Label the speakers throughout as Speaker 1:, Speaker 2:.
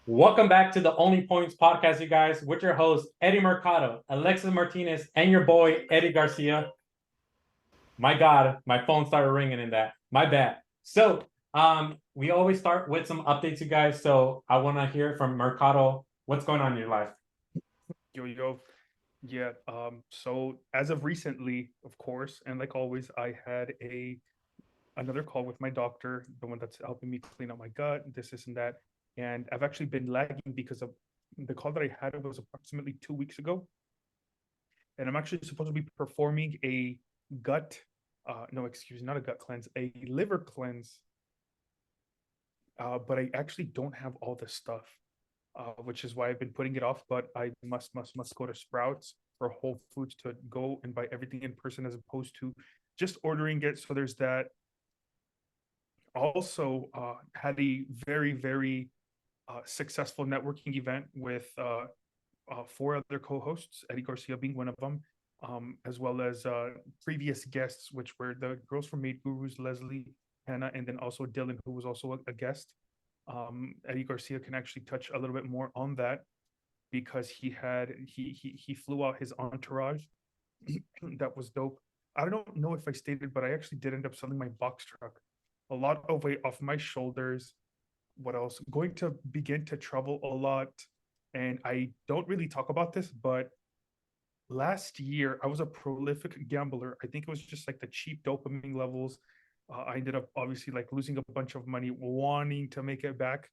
Speaker 1: Welcome back to the Only Points podcast, you guys, with your hosts, Eddie Mercado, Alexis Martinez, and your boy, Eddie Garcia. My God, my phone started ringing in that. My bad. So, we always start with some updates, you guys. So, I want to hear from Mercado. What's going on in your life?
Speaker 2: Yo. Yeah. So as of recently, of course, and like always, I had another call with my doctor, the one that's helping me clean up my gut, this and that. And I've actually been lagging because of the call that I had. It was approximately 2 weeks ago, and I'm actually supposed to be performing a gut, no, excuse, not a gut cleanse, a liver cleanse. But I actually don't have all the stuff, which is why I've been putting it off. But I must go to Sprouts or Whole Foods to go and buy everything in person as opposed to just ordering it. So there's that. Also, had a very successful networking event with four other co-hosts, Eddie Garcia being one of them, as well as previous guests, which were the girls from Made Gurus, Leslie, Hannah, and then also Dylan, who was also a guest. Eddie Garcia can actually touch a little bit more on that because he flew out his entourage. That was dope. I don't know if I stated, but I actually did end up selling my box truck. A lot of weight off my shoulders. What else? Going to begin to travel a lot. And I don't really talk about this, but last year I was a prolific gambler. I think it was just like the cheap dopamine levels. I ended up obviously like losing a bunch of money, wanting to make it back.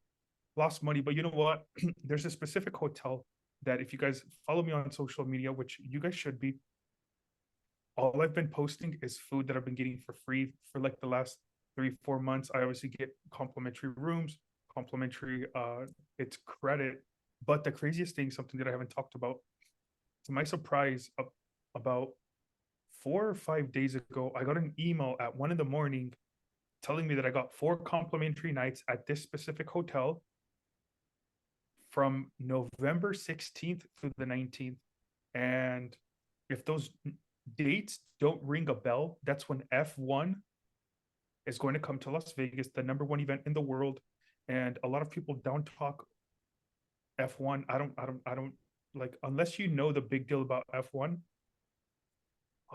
Speaker 2: Lost money, but you know what? There's a specific hotel that if you guys follow me on social media, which you guys should be, all I've been posting is food that I've been getting for free for like the last 3 4 months. I obviously get complimentary rooms, complimentary it's credit. But the craziest thing, something that I haven't talked about, to my surprise, about 4 or 5 days ago, I got an email at 1 in the morning telling me that I got 4 complimentary nights at this specific hotel from November 16th through the 19th. And if those dates don't ring a bell, that's when F1 is going to come to Las Vegas, the number one event in the world. And a lot of people down talk F1. I don't like, unless you know the big deal about F1,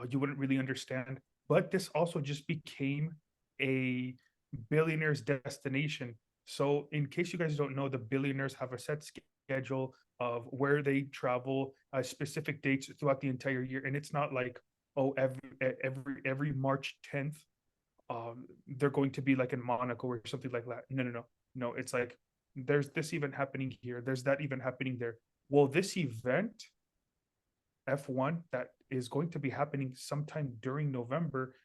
Speaker 2: you wouldn't really understand. But this also just became a billionaire's destination. So, in case you guys don't know, the billionaires have a set schedule of where they travel, specific dates throughout the entire year, and it's not like, oh, every March 10th, they're going to be like in Monaco or something like that. No. It's like there's this event happening here, there's that event happening there. Well, this event F1 that is going to be happening sometime during November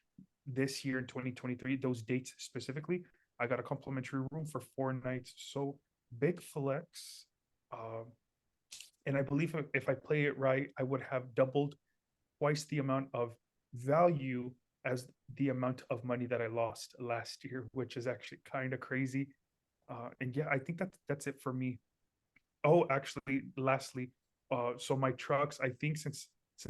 Speaker 2: this year in 2023, those dates specifically, I got a complimentary room for 4 nights. So big flex. Um, and I believe if I play it right, I would have doubled twice the amount of value as the amount of money that I lost last year, which is actually kind of crazy. And yeah, I think that's it for me. Oh, actually, lastly, so my trucks, I think since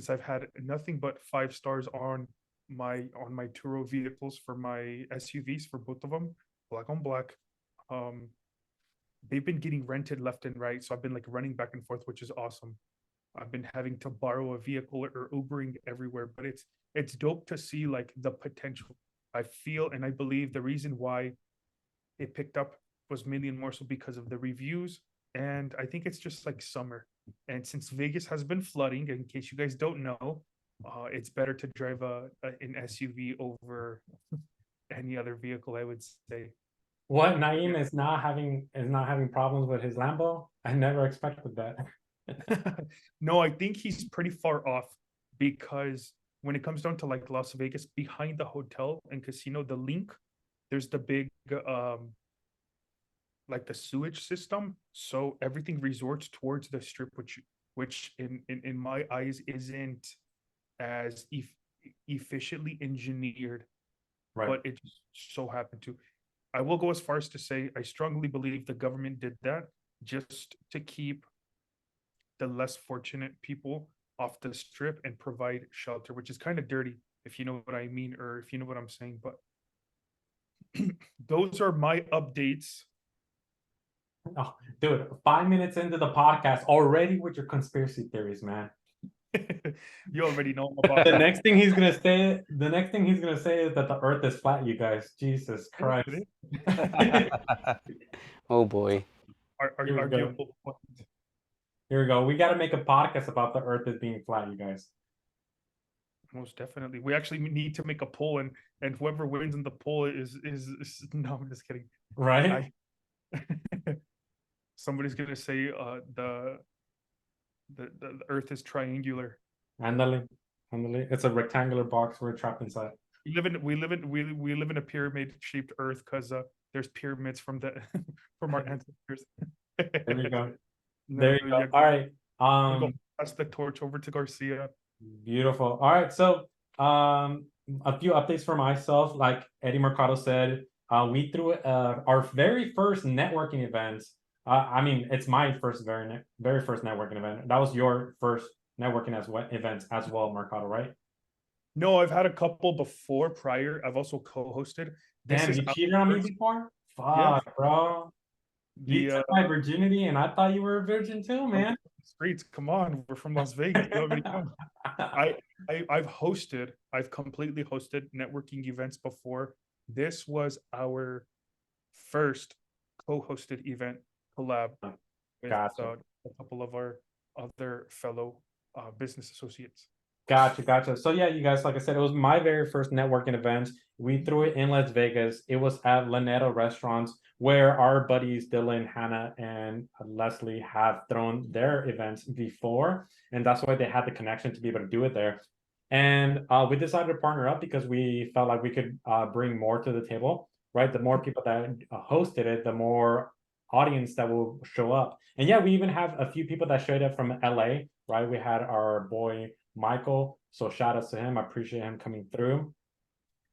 Speaker 2: I've had nothing but 5 stars on my Turo vehicles for my SUVs for both of them, black on black, um, they've been getting rented left and right. So I've been like running back and forth, which is awesome. I've been having to borrow a vehicle or Ubering everywhere, but it's dope to see like the potential. I feel and I believe the reason why it picked up was mainly and more so because of the reviews. And I think it's just like summer. And since Vegas has been flooding, in case you guys don't know, it's better to drive an SUV over any other vehicle, I would say.
Speaker 1: What
Speaker 2: But
Speaker 1: Naeem is not having problems with his Lambo? I never expected that.
Speaker 2: yeah. No, I think he's pretty far off because when it comes down to like Las Vegas, behind the hotel and casino, the link, there's the big like the sewage system. So everything resorts towards the strip, which in my eyes isn't as efficiently engineered,
Speaker 1: Right.
Speaker 2: but it just so happened to. I will go as far as to say I strongly believe the government did that just to keep the less fortunate people off the strip and provide shelter, which is kind of dirty, if you know what I mean, or if you know what I'm saying. But those are my updates.
Speaker 1: Oh, dude, 5 minutes into the podcast already with your conspiracy theories, man.
Speaker 2: You already know about
Speaker 1: The
Speaker 2: that.
Speaker 1: next thing he's gonna say, is that the Earth is flat. You guys, Jesus Christ.
Speaker 3: Oh boy.
Speaker 1: Here we go.
Speaker 2: Arguable point.
Speaker 1: Here we go. We got to make a podcast about the Earth as being flat, you guys.
Speaker 2: Most definitely. We actually need to make a poll, and whoever wins in the poll is no, I'm just kidding.
Speaker 1: Right?
Speaker 2: Somebody's gonna say the Earth is triangular.
Speaker 1: Andale. It's a rectangular box we're trapped inside.
Speaker 2: We live in a pyramid shaped Earth because there's pyramids from the from our ancestors.
Speaker 1: There you go.
Speaker 2: No,
Speaker 1: There you go.
Speaker 2: yeah,
Speaker 1: All right.
Speaker 2: pass the torch over to Garcia.
Speaker 1: Beautiful. All right. So, a few updates for myself. Like Eddie Mercado said, we threw our very first networking event. I mean, it's my first very first networking event. That was your first networking event as well, Mercado, right?
Speaker 2: No, I've had a couple before prior. I've also co-hosted.
Speaker 1: Damn, you cheated on me before? Fuck, bro. You took my virginity, and I thought you were a virgin too, man.
Speaker 2: Streets, come on, we're from Las Vegas. You already know. I've completely hosted networking events before. This was our first co-hosted event collab with
Speaker 1: Gotcha.
Speaker 2: a couple of our other fellow business associates.
Speaker 1: Gotcha. So yeah, you guys, like I said, it was my very first networking event. We threw it in Las Vegas. It was at Lanetto Restaurants, where our buddies Dylan, Hannah, and Leslie have thrown their events before, and that's why they had the connection to be able to do it there. And we decided to partner up because we felt like we could bring more to the table, right? The more people that hosted it, the more audience that will show up. And yeah, we even have a few people that showed up from LA, right? We had our boy Michael, so shout outs to him. I appreciate him coming through.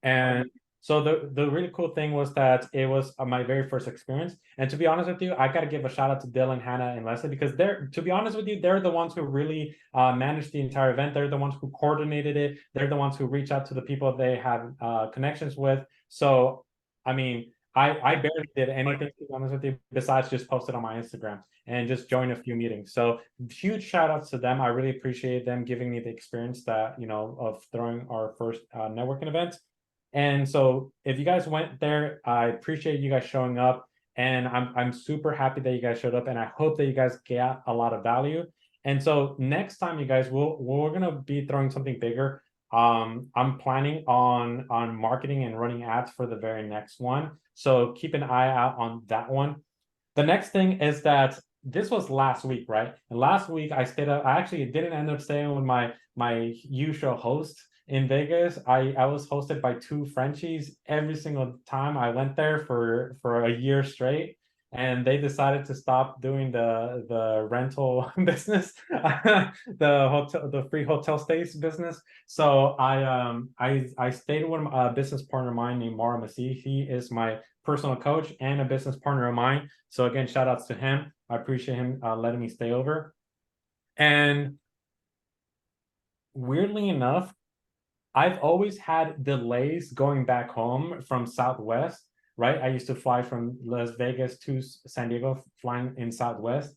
Speaker 1: And so the really cool thing was that it was my very first experience. And to be honest with you, I got to give a shout out to Dylan, Hannah, and Leslie, because to be honest with you, they're the ones who really managed the entire event. They're the ones who coordinated it. They're the ones who reach out to the people they have connections with. So, I mean, I barely did anything, to be honest with you, besides just post it on my Instagram and just join a few meetings. So huge shout outs to them. I really appreciate them giving me the experience that, of throwing our first networking event. And so if you guys went there, I appreciate you guys showing up. And I'm super happy that you guys showed up, and I hope that you guys get a lot of value. And so next time, you guys, we're gonna be throwing something bigger. I'm planning on marketing and running ads for the very next one. So keep an eye out on that one. The next thing is that this was last week, right? And last week I stayed up. I actually didn't end up staying with my usual host in Vegas. I was hosted by two Frenchies every single time I went there for a year straight, and they decided to stop doing the rental business, the free hotel stays business. So I stayed with a business partner of mine named Mara Masih. He is my personal coach and a business partner of mine. So again, shout outs to him. I appreciate him letting me stay over. And weirdly enough, I've always had delays going back home from Southwest, right? I used to fly from Las Vegas to San Diego, flying in Southwest,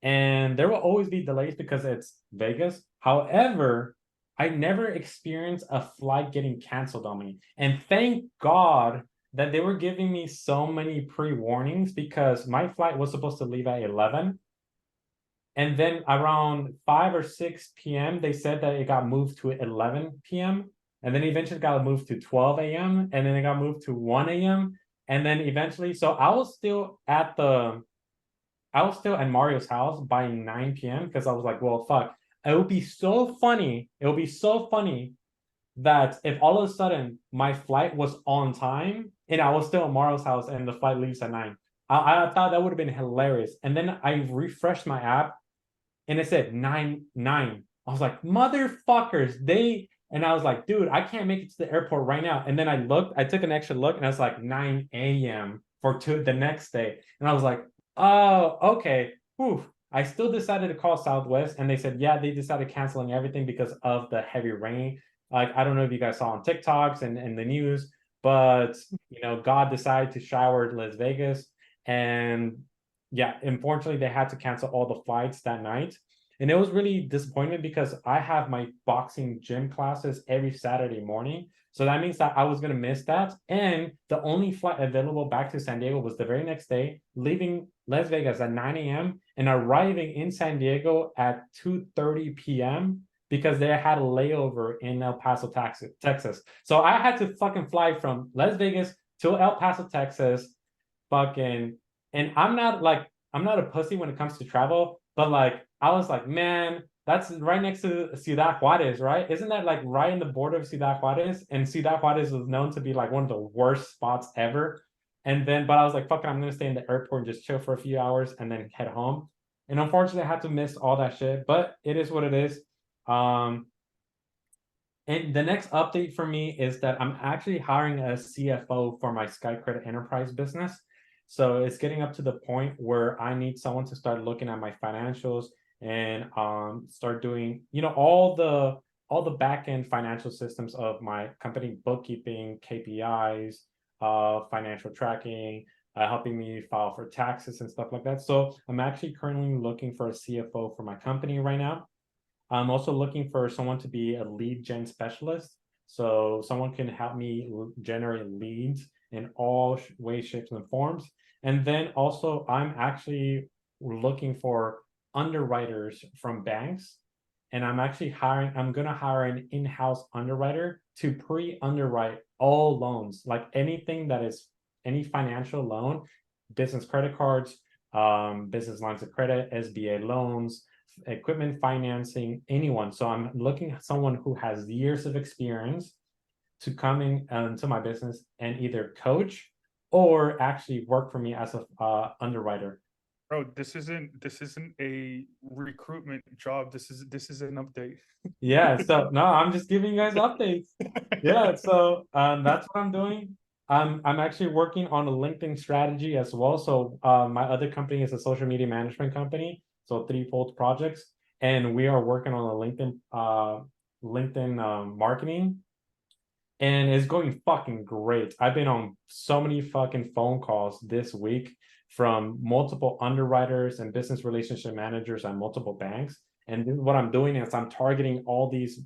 Speaker 1: and there will always be delays because it's Vegas. However, I never experienced a flight getting canceled on me. And thank God that they were giving me so many pre-warnings, because my flight was supposed to leave at 11. And then around 5 or 6 p.m., they said that it got moved to 11 p.m. And then eventually got moved to 12 a.m. And then it got moved to 1 a.m. And then eventually, so I was still at Mario's house by 9 p.m. because I was like, well, fuck. It would be so funny. It would be so funny that if all of a sudden my flight was on time and I was still at Mario's house and the flight leaves at 9. I thought that would have been hilarious. And then I refreshed my app and it said 9:09. I was like, motherfuckers, and I was like, dude, I can't make it to the airport right now. And then I took an extra look, and I was like 9 a.m. for the next day. And I was like, oh, okay. Whew. I still decided to call Southwest, and they said, yeah, they decided canceling everything because of the heavy rain. Like, I don't know if you guys saw on TikToks and the news, but God decided to shower Las Vegas, and yeah, unfortunately, they had to cancel all the flights that night. And it was really disappointing because I have my boxing gym classes every Saturday morning. So that means that I was going to miss that. And the only flight available back to San Diego was the very next day, leaving Las Vegas at 9 a.m. and arriving in San Diego at 2:30 p.m. because they had a layover in El Paso, Texas. So I had to fucking fly from Las Vegas to El Paso, Texas, fucking, and I'm not a pussy when it comes to travel, but like I was like, man, that's right next to Ciudad Juarez, right? Isn't that like right in the border of Ciudad Juarez? And Ciudad Juarez was known to be like one of the worst spots ever. And then, but I was like, fuck it, I'm gonna stay in the airport and just chill for a few hours and then head home. And unfortunately, I had to miss all that shit, but it is what it is. Um, and the next update for me is that I'm actually hiring a CFO for my Sky Credit Enterprise business. So it's getting up to the point where I need someone to start looking at my financials and start doing, all the back end financial systems of my company, bookkeeping, KPIs, financial tracking, helping me file for taxes and stuff like that. So I'm actually currently looking for a CFO for my company right now. I'm also looking for someone to be a lead gen specialist. So someone can help me generate leads in all ways, shapes, and forms. And then also, I'm actually looking for underwriters from banks. And I'm going to hire an in-house underwriter to pre-underwrite all loans, like anything that is any financial loan, business credit cards, business lines of credit, SBA loans, equipment financing, anyone. So I'm looking at someone who has years of experience to come in into my business and either coach or actually work for me as a underwriter.
Speaker 2: Bro, this isn't a recruitment job. This is an update.
Speaker 1: Yeah, so no, I'm just giving you guys updates. Yeah, so that's what I'm doing. I'm actually working on a LinkedIn strategy as well. So my other company is a social media management company, so Threefold Projects, and we are working on a LinkedIn marketing, and it's going fucking great. I've been on so many fucking phone calls this week from multiple underwriters and business relationship managers at multiple banks. And what I'm doing is I'm targeting all these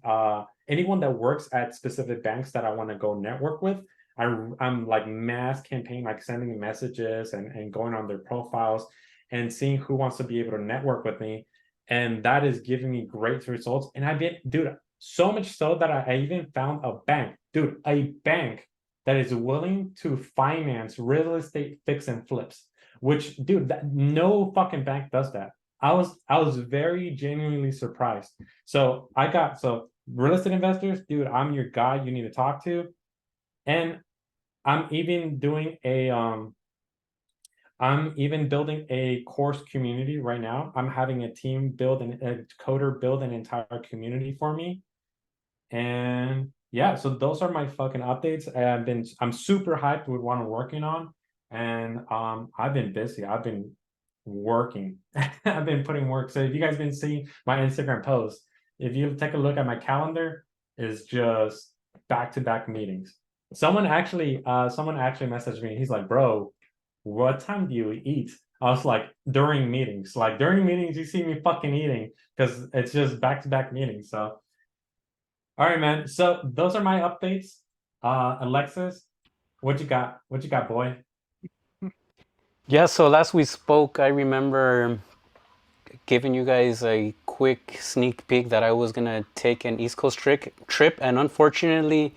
Speaker 1: anyone that works at specific banks that I want to go network with. I'm like mass campaign, like sending messages and going on their profiles and seeing who wants to be able to network with me. And that is giving me great results. And I've been, dude, so much so that I even found a bank, dude, a bank that is willing to finance real estate fix and flips, which, dude, no fucking bank does that. I was very genuinely surprised. So real estate investors, dude, I'm your guy you need to talk to. And I'm even doing I'm even building a course community right now. I'm having a team build a coder build an entire community for me. And yeah, so those are my fucking updates. I'm super hyped with what I'm working on. And I've been busy. I've been working. I've been putting work. So if you guys been seeing my Instagram posts, if you take a look at my calendar, is just back-to-back meetings. Someone actually messaged me. He's like, bro, what time do you eat? I was like, during meetings. Like during meetings, you see me fucking eating because it's just back-to-back meetings. So all right, man. So those are my updates. Alexis, what you got? What you got, boy?
Speaker 3: Yeah, so last we spoke, I remember giving you guys a quick sneak peek that I was gonna take an East Coast trip, and unfortunately,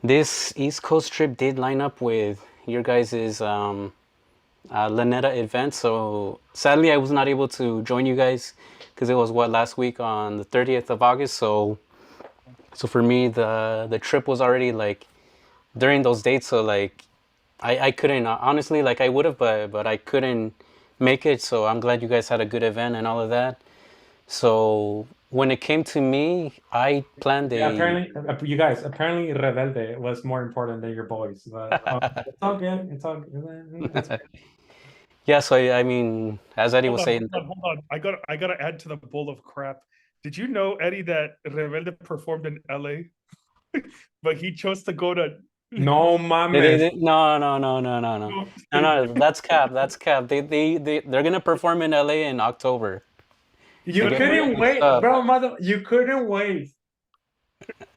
Speaker 3: this East Coast trip did line up with your guys's Lanetta event. So sadly, I was not able to join you guys because it was last week on the 30th of August. So for me, the trip was already like during those dates. So like I couldn't honestly, like I would have, but I couldn't make it. So I'm glad you guys had a good event and all of that. So when it came to me, I planned
Speaker 1: Yeah,
Speaker 3: a.
Speaker 1: apparently Rebelde was more important than your boys, but it's all good. It's all good. It's
Speaker 3: Yeah, so I mean, as Eddie
Speaker 2: Hold
Speaker 3: was
Speaker 2: on,
Speaker 3: saying,
Speaker 2: hold on. I gotta add to the bowl of crap. Did you know, Eddie, that Rebelde performed in LA, but he chose to go to
Speaker 1: No mames.
Speaker 3: No, that's cap. That's cap. They're gonna perform in LA in October.
Speaker 1: You
Speaker 3: So get ready
Speaker 1: couldn't
Speaker 3: to
Speaker 1: wait,
Speaker 3: sub.
Speaker 1: bro, mother. You couldn't wait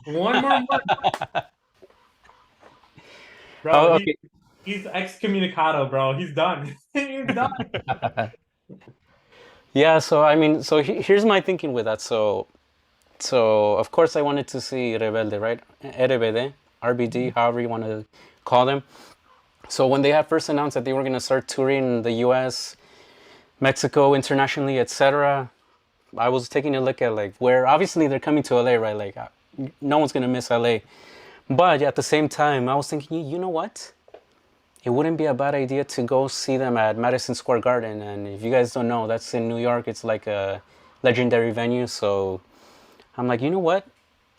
Speaker 1: one more month, bro.
Speaker 3: Oh, okay.
Speaker 1: He's excommunicado, bro. He's done. He's done.
Speaker 3: Yeah. So I mean, so here's my thinking with that. So of course I wanted to see Rebelde, right? RBD, RBD, however you want to call them. So when they had first announced that they were gonna start touring the U.S., Mexico, internationally, etc., I was taking a look at like where obviously they're coming to LA, right? Like no one's gonna miss LA. But at the same time, I was thinking, you know what? It wouldn't be a bad idea to go see them at Madison Square Garden. And if you guys don't know, that's in New York. It's like a legendary venue. So I'm like, you know what?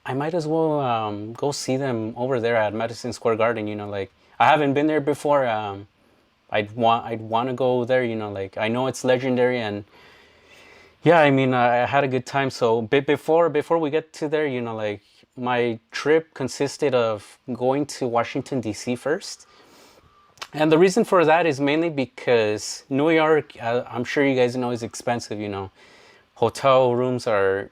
Speaker 3: I might as well go see them over there at Madison Square Garden. You know, like I haven't been there before. I'd want to go there. You know, like I know it's legendary, and yeah, I mean, I had a good time. So before we get to there, you know, like my trip consisted of going to Washington D.C. first. And the reason for that is mainly because New York, I'm sure you guys know, is expensive. You know, hotel rooms are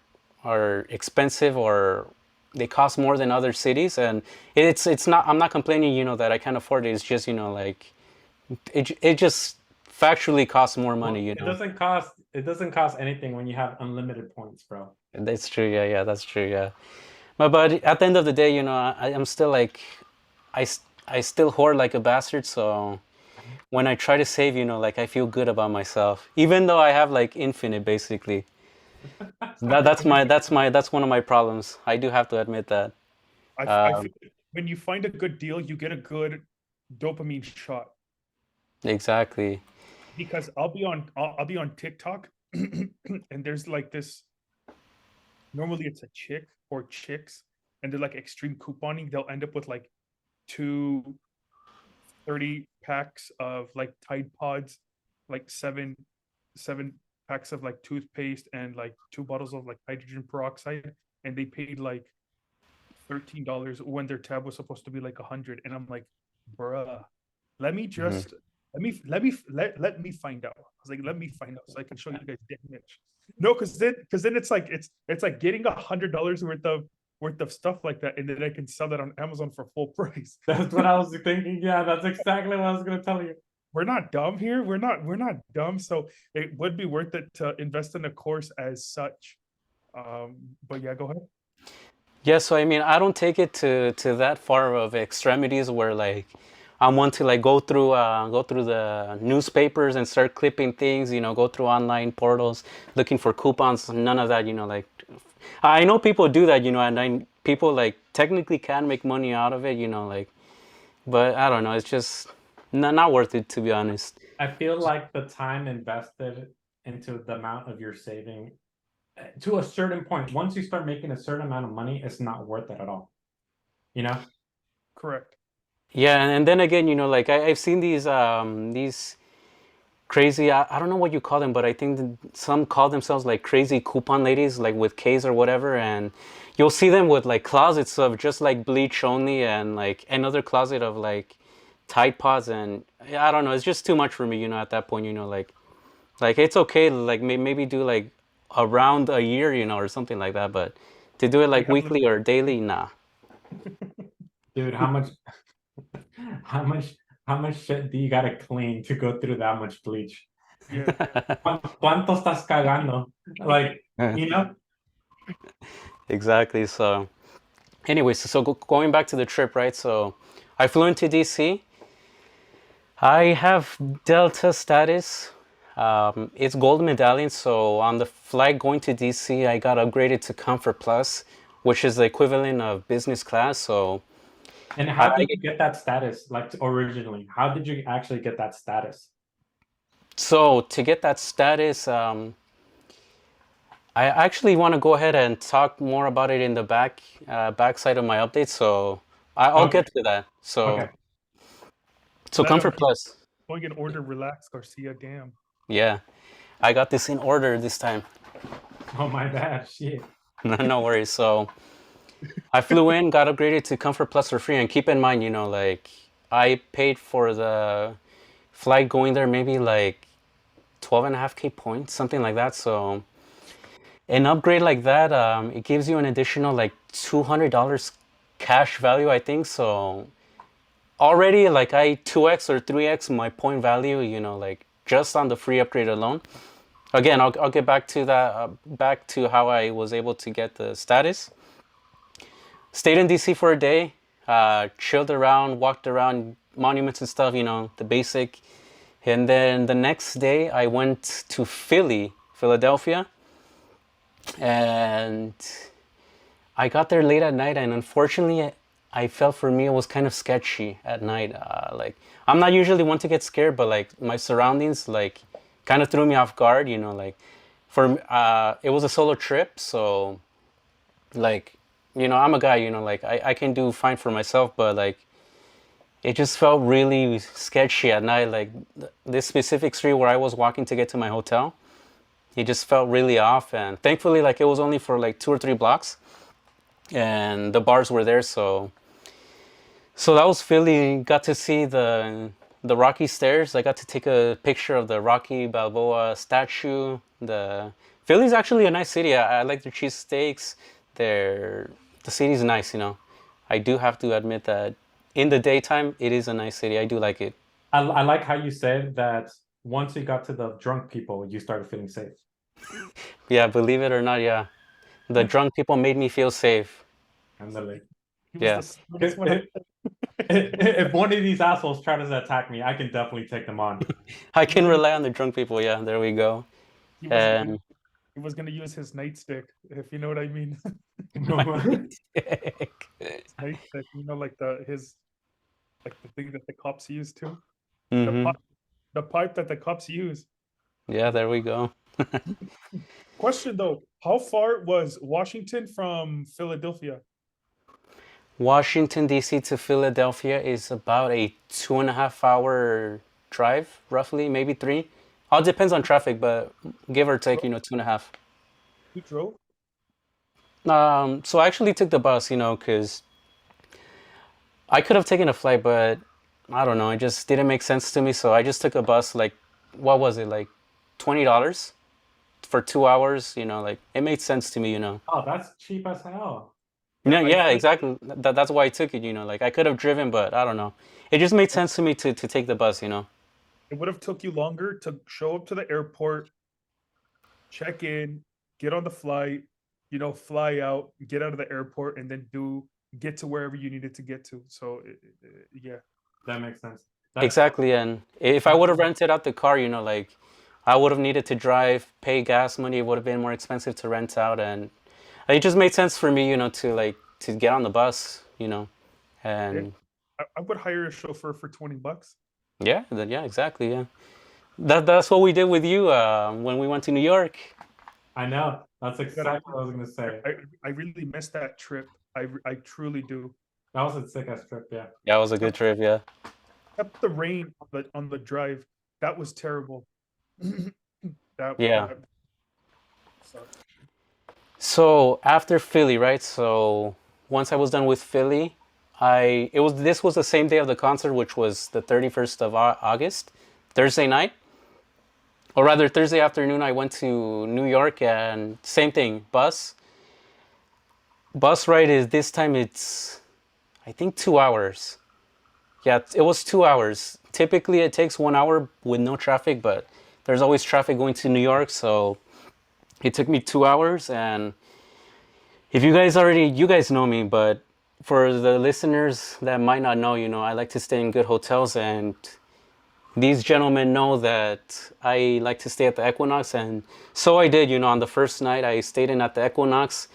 Speaker 3: expensive, or they cost more than other cities, and it's not. I'm not complaining, you know, that I can't afford it. It's just, you know, like it just factually costs more money. You
Speaker 1: It
Speaker 3: know,
Speaker 1: doesn't cost. It doesn't cost anything when you have unlimited points, bro.
Speaker 3: that's true. Yeah, that's true. Yeah, but at the end of the day, you know, I'm still like, I still hoard like a bastard. So when I try to save, you know, like I feel good about myself, even though I have like infinite, basically. That's one of my problems. I do have to admit that.
Speaker 2: I
Speaker 3: Um,
Speaker 2: feel like when you find a good deal, you get a good dopamine shot.
Speaker 3: exactly.
Speaker 2: Because I'll be on TikTok and there's like this, normally it's a chick or chicks, and they're like extreme couponing. They'll end up with like two 30 packs of like Tide Pods, like seven packs of like toothpaste, and like 2 bottles of like hydrogen peroxide, and they paid like $13 when their tab was supposed to be like 100. And I'm like, bruh, let me
Speaker 3: Mhm.
Speaker 2: just let me find out. I was like, let me find out so I can show you guys damage. No, because then it's like getting $100 worth of stuff like that, and then I can sell that on Amazon for full price.
Speaker 1: That's what I was thinking. Yeah, that's exactly what I was gonna tell you.
Speaker 2: We're not dumb here. We're not dumb. So it would be worth it to invest in a course as such. But yeah, go ahead.
Speaker 3: Yeah, so I mean, I don't take it to that far of extremities where like I want to like go through the newspapers and start clipping things, you know, go through online portals looking for coupons. None of that, you know, like I know people do that, you know, and people like technically can make money out of it, you know, like, but I don't know, it's just not worth it, to be honest.
Speaker 1: I feel like the time invested into the amount of your saving to a certain point, once you start making a certain amount of money, it's not worth it at all. You know?
Speaker 2: Correct.
Speaker 3: Yeah, and then again, you know, like I've seen these crazy, I don't know what you call them, but I think some call themselves like crazy coupon ladies, like with K's or whatever, and you'll see them with like closets of just like bleach only, and like another closet of like Tide Pods, and I don't know, it's just too much for me, you know, at that point, you know, like it's okay, like maybe do like around a year, you know, or something like that, but to do it
Speaker 2: They
Speaker 3: like
Speaker 2: have
Speaker 3: weekly or daily, nah.
Speaker 1: Dude, how much how much how much shit do you gotta clean to go through that much bleach?
Speaker 2: yeah.
Speaker 1: ¿Cuánto estás cagando? Like, you know?
Speaker 3: Exactly. So, anyways, so going back to the trip, right? So, I flew into DC. I have Delta status. It's gold medallion. So, on the flight going to DC, I got upgraded to Comfort Plus, which is the equivalent of business class. So,
Speaker 1: And how did you get that status? Like originally, how did you actually get that status?
Speaker 3: to get that status, I actually want to go ahead and talk more about it in the backside of my update. So, I'll
Speaker 1: Okay.
Speaker 3: get to that. So,
Speaker 1: Okay.
Speaker 2: Let them
Speaker 3: Comfort Plus.
Speaker 2: going in order. Relax, Garcia. Damn.
Speaker 3: Yeah, I got this in order this time.
Speaker 1: Oh my bad. Shit.
Speaker 3: No worries. So I flew in, got upgraded to Comfort Plus for free, and keep in mind, like I paid for the flight going there maybe like 12.5K points, something like that. So an upgrade like that, it gives you an additional like $200 cash value, I think. So already like I 2x or 3x my point value, like just on the free upgrade alone. Again, I'll get back to that, back to how I was able to get the status. Stayed in DC for a day, chilled around, walked around monuments and stuff, the basic. And then the next day I went to Philadelphia, and I got there late at night, and unfortunately, I felt for me it was kind of sketchy at night. Like I'm not usually one to get scared, but like my surroundings like kind of threw me off guard. Like it was a solo trip, so like I'm a guy. Like I can do fine for myself, but like it just felt really sketchy at night. Like this specific street where I was walking to get to my hotel, it just felt really off. And thankfully, like it was only for like 2 or 3 blocks, and the bars were there. So that was Philly. Got to see the Rocky Stairs. I got to take a picture of the Rocky Balboa statue. The Philly's actually a nice city. I like their cheesesteaks. The city's nice. I do have to admit that in the daytime, it is a nice city. I do like it.
Speaker 1: I like how you said that once you got to the drunk people, you started feeling safe.
Speaker 3: Yeah, believe it or not, yeah. The drunk people made me feel safe.
Speaker 1: And then like,
Speaker 2: He was
Speaker 3: Yeah.
Speaker 2: the smartest one.
Speaker 1: if one of these assholes tries to attack me, I can definitely take them on.
Speaker 3: I can rely on the drunk people. Yeah, there we go.
Speaker 2: He
Speaker 3: And
Speaker 2: was gonna use his nightstick, if you know what I mean. His nightstick, like the thing that the cops use too.
Speaker 3: Mhm.
Speaker 2: The pipe that the cops use.
Speaker 3: Yeah, there we go.
Speaker 2: Question though, how far was Washington from Philadelphia?
Speaker 3: Washington, D.C. to Philadelphia is about a 2.5 hour drive, roughly, maybe 3. All depends on traffic, but give or take, 2.5.
Speaker 2: You drove?
Speaker 3: So I actually took the bus, because I could have taken a flight, but I don't know, it just didn't make sense to me. So I just took a bus, like, what was it, like $20 for 2 hours? Like it made sense to me.
Speaker 1: Oh, that's cheap as hell.
Speaker 3: Yeah, exactly. That's why I took it. Like I could have driven, but I don't know. It just made sense to me to take the bus.
Speaker 2: It would have took you longer to show up to the airport, check in, get on the flight, fly out, get out of the airport, and then get to wherever you needed to get to. So yeah,
Speaker 1: That makes sense.
Speaker 3: Exactly. And if I would have rented out the car, like I would have needed to drive, pay gas money. It would have been more expensive to rent out, and it just made sense for me, to get on the bus, and
Speaker 2: I would hire a chauffeur for $20.
Speaker 3: yeah, exactly, yeah. That's what we did with you when we went to New York.
Speaker 1: I know. That's exactly what I was gonna say.
Speaker 2: I really missed that trip. I truly do.
Speaker 1: That was a sick ass trip, yeah.
Speaker 3: Yeah, it was a good trip, yeah.
Speaker 2: Except the rain on the drive, that was terrible.
Speaker 3: Yeah.
Speaker 2: that sucked.
Speaker 3: So after Philly, right? So once I was done with Philly, this was the same day of the concert, which was the 31st of August, Thursday night. Or rather, Thursday afternoon, I went to New York, and same thing, bus. Bus ride is this time it's, I think, 2 hours. Yeah, it was 2 hours. Typically, it takes 1 hour with no traffic, but there's always traffic going to New York, so it took me 2 hours. And if you guys know me, but for the listeners that might not know, I like to stay in good hotels, and these gentlemen know that I like to stay at the Equinox, and so I did. On the first night, I stayed in at the Equinox.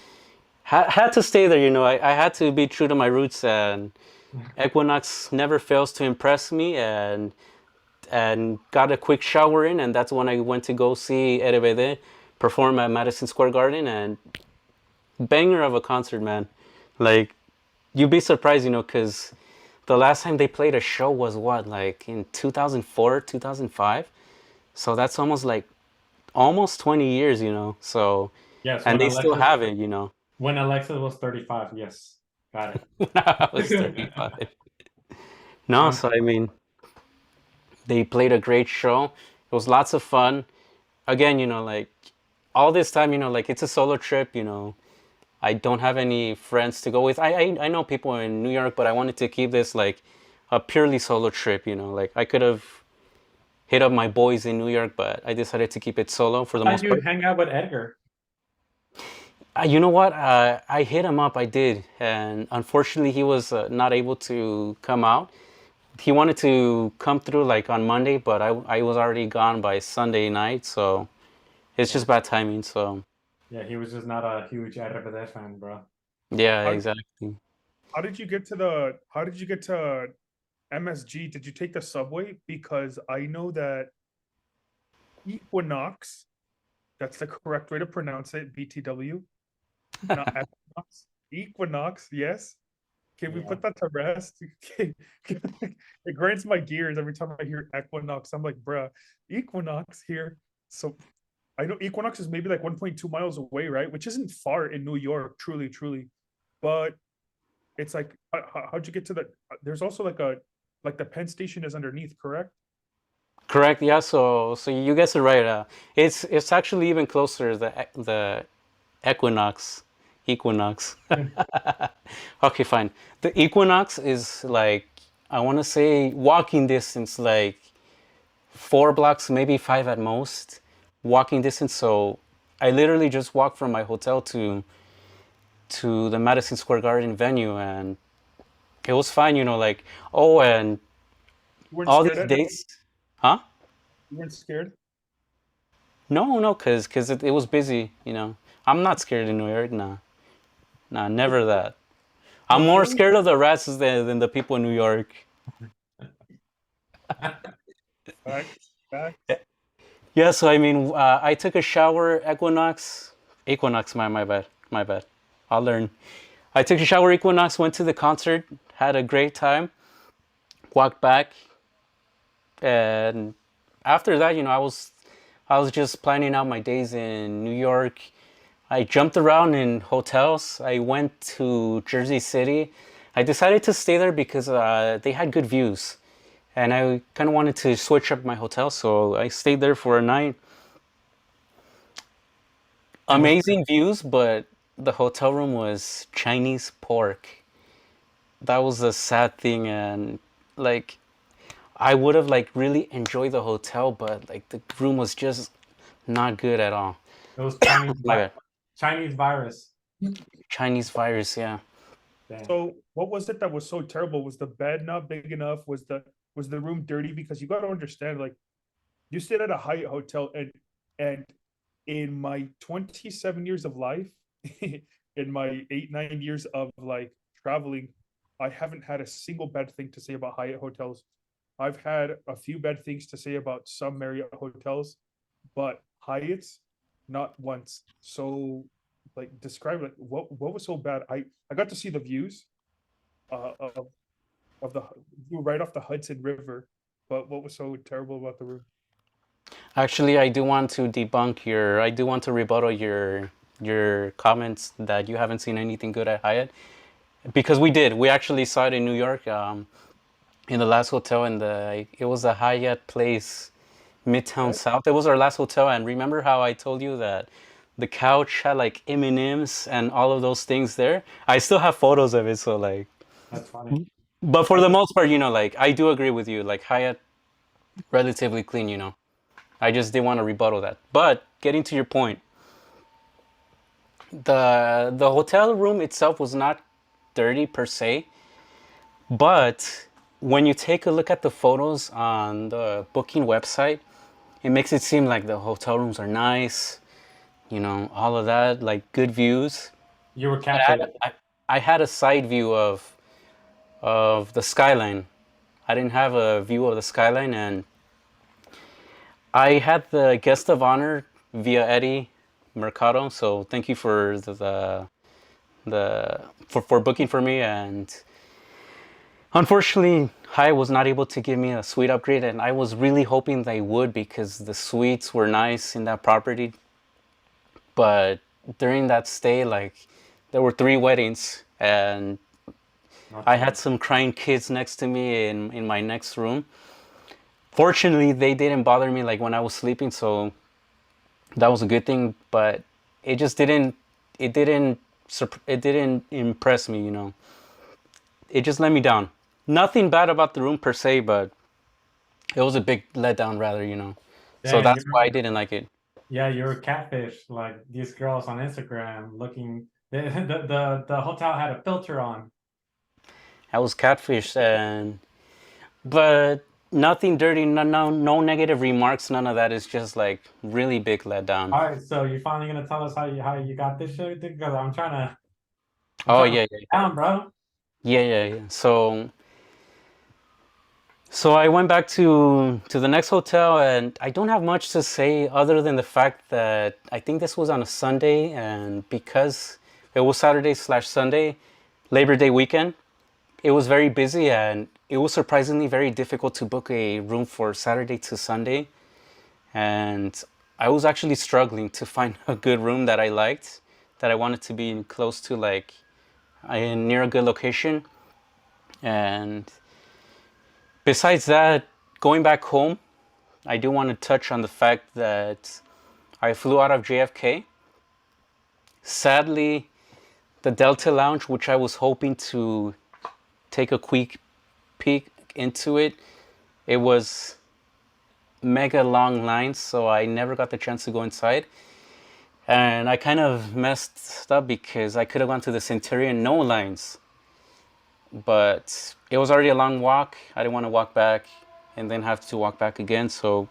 Speaker 3: Had to stay there. I had to be true to my roots, and Equinox never fails to impress me, and got a quick shower in, and that's when I went to go see RBD perform at Madison Square Garden, and banger of a concert, man. Like, you'd be surprised, because the last time they played a show was what, like in 2004, 2005? So that's almost 20 years, so,
Speaker 1: Yes,
Speaker 3: and
Speaker 1: when
Speaker 3: they still
Speaker 1: Alexis-
Speaker 3: have it.
Speaker 1: When Alexa was 35, yes. Got it.
Speaker 3: When I was 35. No, so I mean, they played a great show. It was lots of fun. Again, like all this time, like it's a solo trip. I don't have any friends to go with. I know people in New York, but I wanted to keep this like a purely solo trip. Like I could have hit up my boys in New York, but I decided to keep it solo for the
Speaker 1: How'd
Speaker 3: most
Speaker 1: you
Speaker 3: part.
Speaker 1: hang out with Edgar?
Speaker 3: You know what? I hit him up. I did, and unfortunately, he was not able to come out. He wanted to come through like on Monday, but I was already gone by Sunday night, so it's just bad timing. So
Speaker 1: Yeah, he was just not a huge RPD fan, bro.
Speaker 3: yeah,
Speaker 2: How,
Speaker 3: exactly.
Speaker 2: how did you get to MSG? Did you take the subway? Because I know that Equinox, that's the correct way to pronounce it, BTW, not Equinox. Equinox, yes. Can we
Speaker 1: Yeah.
Speaker 2: put that to rest? It grinds my gears every time I hear Equinox. I'm like, bruh, Equinox here. So I know Equinox is maybe like 1.2 miles away, right? Which isn't far in New York, truly, truly. But it's like, how'd you get to the? There's also like the Penn Station is underneath, correct?
Speaker 3: Correct. Yeah. So you guessed it right. It's actually even closer. The Equinox. Equinox. Okay, fine. The Equinox is like I want to say walking distance, like 4 blocks, maybe five at most, walking distance. So I literally just walked from my hotel to the Madison Square Garden venue, and it was fine. Like and
Speaker 2: You weren't
Speaker 3: all
Speaker 2: scared
Speaker 3: these
Speaker 2: at night?
Speaker 3: dates, huh?
Speaker 2: You weren't scared?
Speaker 3: No, cause it was busy. I'm not scared in New York. Nah, never that. I'm
Speaker 2: The
Speaker 3: more
Speaker 2: feeling,
Speaker 3: scared of the rats than the people in New York.
Speaker 2: facts.
Speaker 3: Yeah, so I mean, I took a shower, Equinox, my bad. I'll learn. I took a shower, Equinox, went to the concert, had a great time, walked back, and after that, I was just planning out my days in New York. I jumped around in hotels. I went to Jersey City. I decided to stay there because they had good views, and I kind of wanted to switch up my hotel, so I stayed there for a night.
Speaker 1: And was
Speaker 3: Amazing views, but the hotel room was Chinese pork. That was a sad thing, and like I would have like really enjoyed the hotel, but like the room was just not good at all.
Speaker 1: it was Chinese
Speaker 3: My bad.
Speaker 1: Chinese virus.
Speaker 3: Chinese virus, yeah.
Speaker 1: Damn.
Speaker 2: So what was it that was so terrible? Was the bed not big enough? Was the room dirty? Because you got to understand, like you stayed at a Hyatt hotel, and in my 27 years of life, in my 8 9 years of like traveling, I haven't had a single bad thing to say about Hyatt hotels. I've had a few bad things to say about some Marriott hotels, but Hyatt's not once. So like describe like what was so bad. I got to see the views uh, of of the view right off the Hudson River, but what was so terrible about the room?
Speaker 3: Actually, I do want to rebuttal your comments that you haven't seen anything good at Hyatt because we did. We actually saw it in New York, in the last hotel it was a Hyatt Place, Midtown
Speaker 2: Right?
Speaker 3: South. It was our last hotel, and remember how I told you that the couch had like M&Ms and all of those things there? I still have photos of it, so like,
Speaker 1: That's funny.
Speaker 3: but for
Speaker 2: I
Speaker 3: the
Speaker 2: was
Speaker 3: most part, like I do agree with you. Like Hyatt, relatively clean. I just didn't want to rebuttal that. But getting to your point, the hotel room itself was not dirty per se, but when you take a look at the photos on the booking website, it makes it seem like the hotel rooms are nice, all of that, like good views.
Speaker 1: You were
Speaker 3: But
Speaker 1: catfished.
Speaker 3: I had a side view of the skyline. I didn't have a view of the skyline, and I had the guest of honor via Eddie Mercado. So thank you for for booking for me. And unfortunately, Hyatt was not able to give me a suite upgrade, and I was really hoping they would because the suites were nice in that property. But during that stay, like there were 3 weddings, and
Speaker 1: Not
Speaker 3: I
Speaker 1: too
Speaker 3: had some crying kids next to me in my next room. Fortunately, they didn't bother me like when I was sleeping, so that was a good thing. But it just it didn't impress me, you know. It just let me down. Nothing bad about the room per se, but it was a big letdown, rather, you know. So
Speaker 1: Dang,
Speaker 3: that's why I didn't like it.
Speaker 1: yeah, you're a catfish. Like these girls on Instagram looking. The hotel had a filter on.
Speaker 3: I was catfish, and but nothing dirty, no negative remarks, none of that. It's just like really big letdown.
Speaker 1: All right, so you finally gonna tell us how you got this shit? Because I'm
Speaker 3: Oh
Speaker 1: trying to
Speaker 3: yeah,
Speaker 1: get down, bro.
Speaker 3: yeah. So I went back to the next hotel, and I don't have much to say other than the fact that I think this was on a Sunday, and because it was Saturday/Sunday, Labor Day weekend, it was very busy, and it was surprisingly very difficult to book a room for Saturday to Sunday. And I was actually struggling to find a good room that I liked, that I wanted to be close to, like near a good location. And besides that, going back home, I do want to touch on the fact that I flew out of JFK. Sadly, the Delta Lounge, which I was hoping to take a quick peek into it was mega long lines, so I never got the chance to go inside. And I kind of messed up because I could have gone to the Centurion, no lines. But it was already a long walk. I didn't want to walk back and then have to walk back again. So,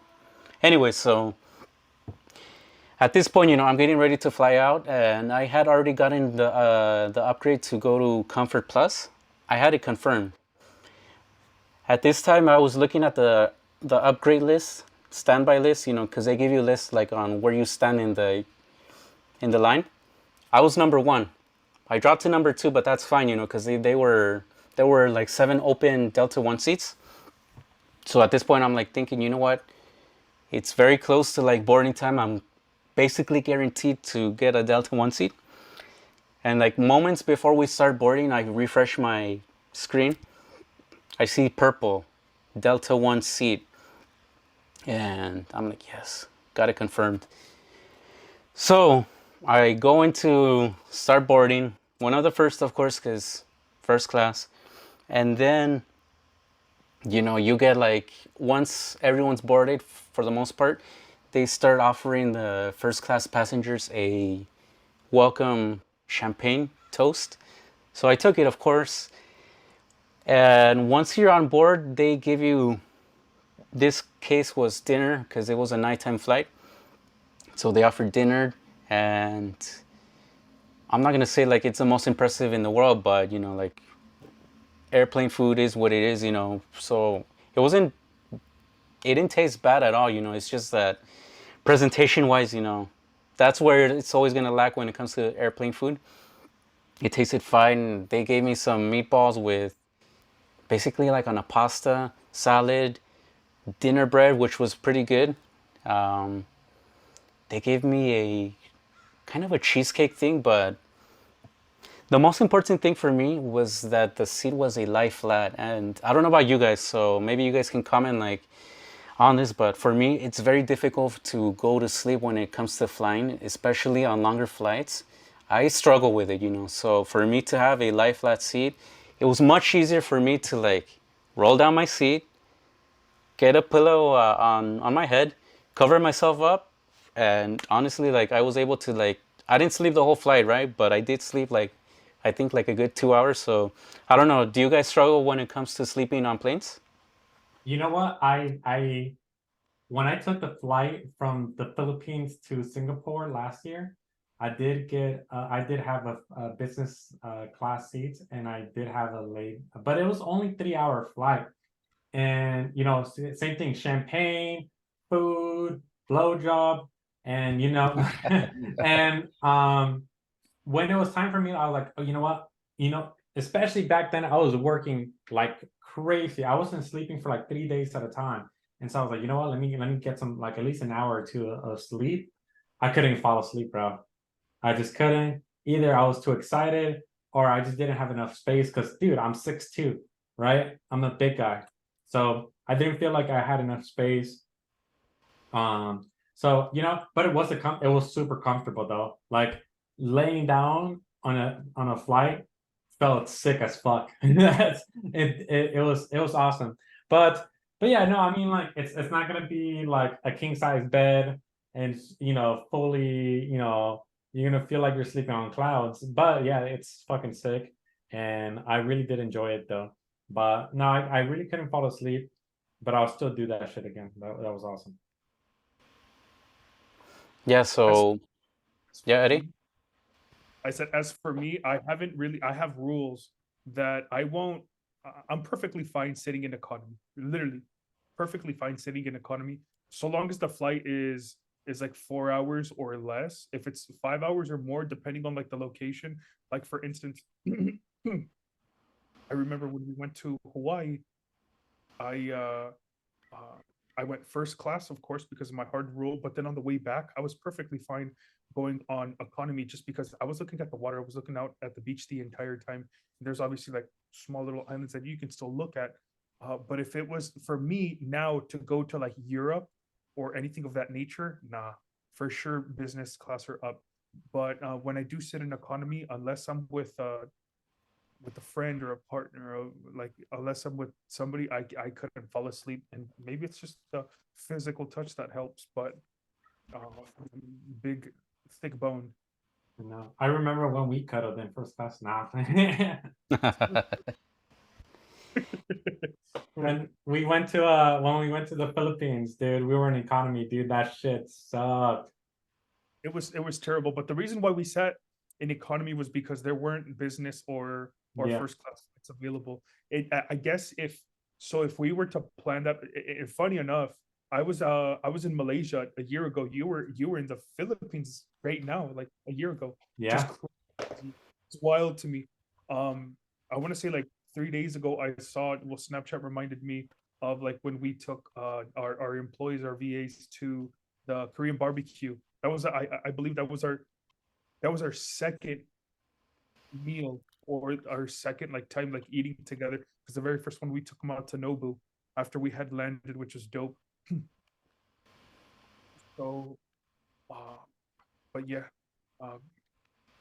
Speaker 3: anyway, so at this point, you know, I'm getting ready to fly out, and I had already gotten the upgrade to go to Comfort Plus. I had it confirmed. At this time, I was looking at the upgrade list, standby list, you know, because they give you lists like on where you stand in the line. I was number 1. I dropped to number 2, but that's fine, you know, because they were there were like 7 open Delta One seats. So at this point, I'm like thinking, you know what? It's very close to like boarding time. I'm basically guaranteed to get a Delta One seat. And like moments before we start boarding, I refresh my screen. I see purple, Delta One seat. And I'm like, yes, got it confirmed. So I go into start boarding. One of the first, of course, because first class. And then, you know, you get like, once everyone's boarded, for the most part, they start offering the first class passengers a welcome champagne toast. So I took it, of course. And once you're on board, they give you, this case was dinner because it was a nighttime flight. So they offered dinner, and I'm not gonna say like it's the most impressive in the world, but you know, like airplane food is what it is, you know. So it didn't taste bad at all, you know. It's just that presentation wise, you know, that's where it's always gonna lack when it comes to airplane food. It tasted fine. They gave me some meatballs with basically like on a pasta salad, dinner bread, which was pretty good. Um, they gave me a kind of a cheesecake thing, but the most important thing for me was that the seat was a lie flat. And I don't know about you guys, so maybe you guys can comment like on this, but for me, it's very difficult to go to sleep when it comes to flying, especially on longer flights. I struggle with it, you know. So for me to have a lie flat seat, it was much easier for me to like roll down my seat, get a pillow on my head, cover myself up, and honestly, like I was able to like, I didn't sleep the whole flight, right? But I did sleep like, I think like a good 2 hours. So I don't know. Do you guys struggle when it comes to sleeping on planes?
Speaker 1: You know what? I when I took the flight from the Philippines to Singapore last year, I did have a business class seat, and I did have a late, but it was only 3 hour flight. And you know, same thing, champagne, food, blowjob, and you know, and when it was time for me, I was like, oh, you know what? You know, especially back then, I was working like crazy. I wasn't sleeping for like 3 days at a time. And so I was like, you know what? Let me get some like at least an hour or two of sleep. I couldn't fall asleep, bro. I just couldn't. either I was too excited or I just didn't have enough space because, dude, I'm 6'2", right? I'm a big guy. So I didn't feel like I had enough space. So but it was it was super comfortable though. Like laying down on a flight felt sick as fuck. It was awesome. But yeah, no, I mean like it's not gonna be like a king size bed and fully, you're gonna feel like you're sleeping on clouds. But yeah, it's fucking sick. And I really did enjoy it though. But no, I really couldn't fall asleep, but I'll still do that shit again. That was awesome.
Speaker 3: Yeah, so yeah, Eddie.
Speaker 2: I said, as for me, I have rules that I won't, I'm perfectly fine sitting in economy, literally perfectly fine sitting in economy. So long as the flight is like 4 hours or less. If it's 5 hours or more, depending on like the location, like for instance, I remember when we went to Hawaii, I, I went first class, of course, because of my hard rule. But then on the way back, I was perfectly fine going on economy just because I was looking at the water. I was looking out at the beach the entire time. There's obviously like small little islands that you can still look at. But if it was for me now to go to like Europe or anything of that nature, nah, for sure business class or up. But when I do sit in economy, unless I'm with a friend or a partner, or like unless I'm with somebody, I couldn't fall asleep. And maybe it's just the physical touch that helps, but uh, big thick bone.
Speaker 1: No, I remember when we cuddled in first class. Nah. when we went to the Philippines, dude, we were in economy, dude. That shit sucked.
Speaker 2: It was terrible. But the reason why we sat in economy was because there weren't business or
Speaker 1: Yeah.
Speaker 2: first class flights available. I guess if we were to plan that, funny enough, I was in Malaysia a year ago. You were in the Philippines right now, like a year ago. Just
Speaker 1: Yeah.
Speaker 2: crazy. It's wild to me. I want to say like 3 days ago, I saw it. Well, Snapchat reminded me of like when we took our employees, our VAs, to the Korean barbecue. That was I believe that was our second meal, or our second like time like eating together, because the very first one we took them out to Nobu after we had landed, which was dope. So but yeah, um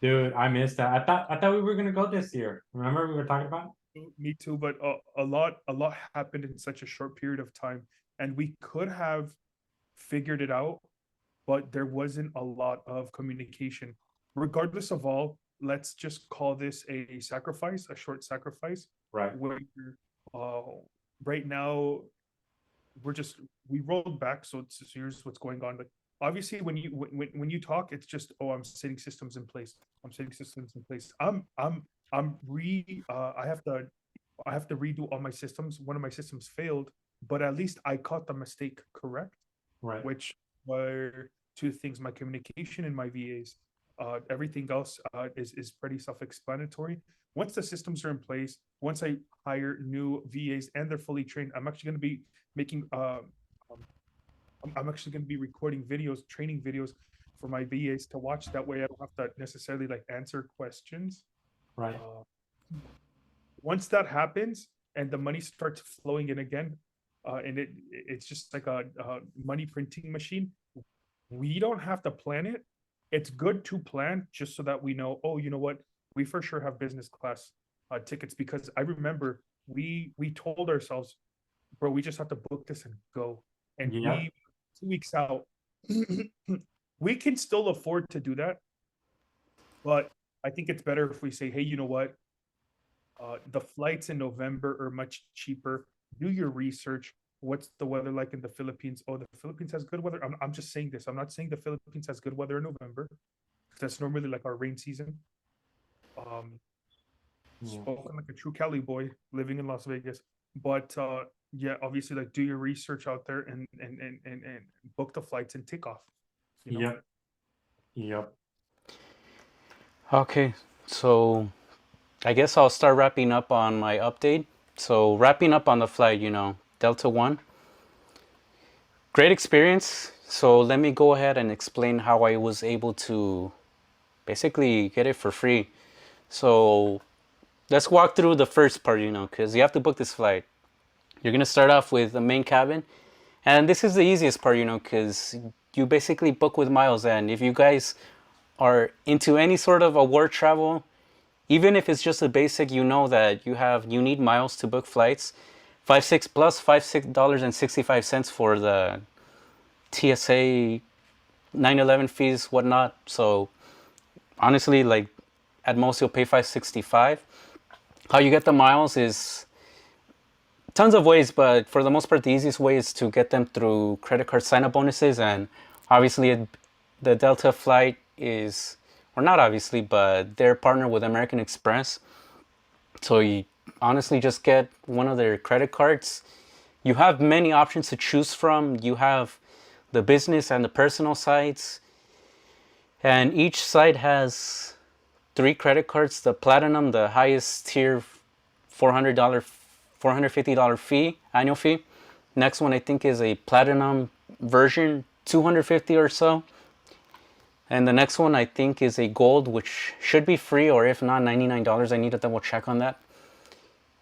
Speaker 1: Dude, I missed that. I thought we were gonna go this year. Remember we were talking about?
Speaker 2: me too, but a lot happened in such a short period of time, and we could have figured it out, but there wasn't a lot of communication. Regardless of all, let's just call this a sacrifice, a short sacrifice,
Speaker 1: Right.
Speaker 2: where uh, right now we rolled back. So here's what's going on. But obviously, when you talk, it's just, oh, I'm setting systems in place. I'm setting systems in place. I'm re I have to redo all my systems. One of my systems failed, but at least I caught the mistake correct,
Speaker 1: Right.
Speaker 2: which were two things: my communication and my VAs. Everything else is pretty self-explanatory. Once the systems are in place, once I hire new VAs and they're fully trained, I'm actually going to be making. I'm actually going to be recording videos, training videos for my VAs to watch. That way, I don't have to necessarily like answer questions.
Speaker 1: Right.
Speaker 2: Once that happens and the money starts flowing in again, and it's just like a money printing machine, we don't have to plan it. It's good to plan just so that we know, oh, you know what, we for sure have business class tickets, because I remember we told ourselves, bro, we just have to book this and go. And
Speaker 1: Yeah.
Speaker 2: we 2 weeks out, we can still afford to do that, but I think it's better if we say, hey, you know what, the flights in November are much cheaper. Do your research. What's the weather like in the Philippines? Oh, the Philippines has good weather. I'm just saying this. I'm not saying the Philippines has good weather in November. That's normally like our rain season. Spoken like a true Cali boy living in Las Vegas. But yeah, obviously, like do your research out there and book the flights and take off. You know?
Speaker 1: Yep. Yep.
Speaker 3: Okay, so I guess I'll start wrapping up on my update. So wrapping up on the flight, Delta One. Great experience. So let me go ahead and explain how I was able to basically get it for free. So let's walk through the first part, because you have to book this flight. You're gonna start off with the main cabin, and this is the easiest part, because you basically book with miles. And if you guys are into any sort of award travel, even if it's just a basic, that you need miles to book flights. 56 plus $56.65 for the TSA 9/11 fees, whatnot. So honestly, like at most you'll pay $565. How you get the miles is tons of ways, but for the most part, the easiest way is to get them through credit card sign-up bonuses. And obviously, the Delta flight is, or not obviously, but they're partnered with American Express. So you honestly just get one of their credit cards. You have many options to choose from. You have the business and the personal sides, and each site has 3 credit cards. The Platinum, the highest tier, $450 fee, annual fee. Next one I think is a Platinum version, $250 or so. And the next one I think is a Gold, which should be free, or if not, $99. I need to double check on that.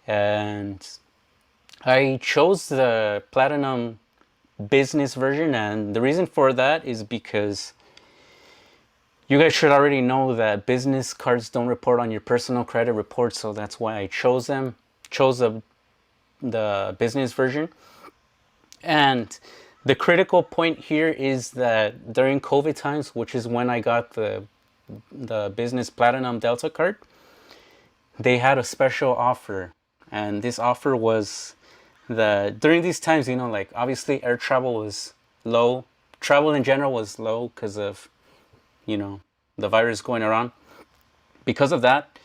Speaker 3: And I chose the Platinum business version, and the reason for that is because you guys should already know that business cards don't report on your personal credit report, so that's why I chose the business version. And the critical point here is that during COVID times, which is when I got the business Platinum Delta card, they had a special offer. And this offer was that during these times, like obviously air travel was low. Travel in general was low because of, the virus going around. Because of that,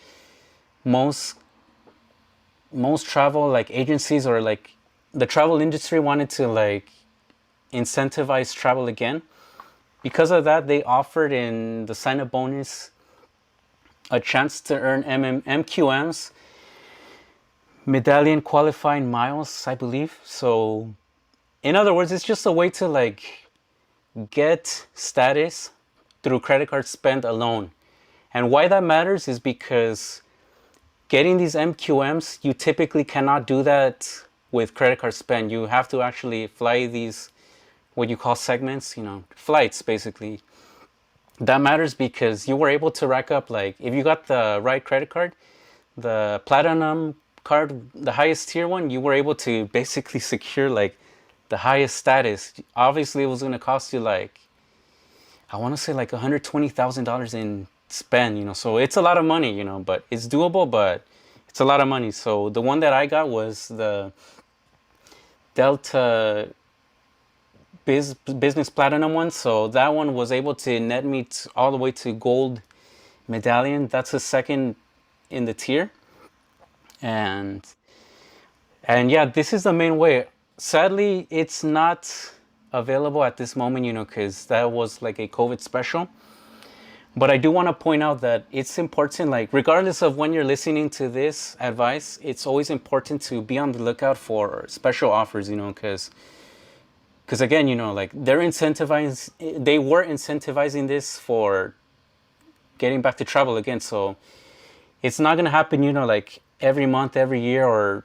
Speaker 3: most travel like agencies or like the travel industry wanted to like incentivize travel again. Because of that, they offered in the sign-up bonus a chance to earn MQMs, medallion qualifying miles, I believe. So in other words, it's just a way to like get status through credit card spend alone. And why that matters is because getting these MQMs, you typically cannot do that with credit card spend. You have to actually fly these, what you call segments, flights basically. That matters because you were able to rack up, like, if you got the right credit card, the Platinum card, the highest tier one, you were able to basically secure like the highest status. Obviously, it was going to cost you like, I want to say like $120,000 in spend, so it's a lot of money, but it's doable, but it's a lot of money. So the one that I got was the Delta Business Platinum one. So that one was able to net me all the way to Gold medallion. That's the second in the tier. And yeah, this is the main way. Sadly, it's not available at this moment, because that was like a COVID special. But I do want to point out that it's important, like regardless of when you're listening to this advice, it's always important to be on the lookout for special offers, because again, like they were incentivizing this for getting back to travel again. So it's not going to happen, like every month, every year, or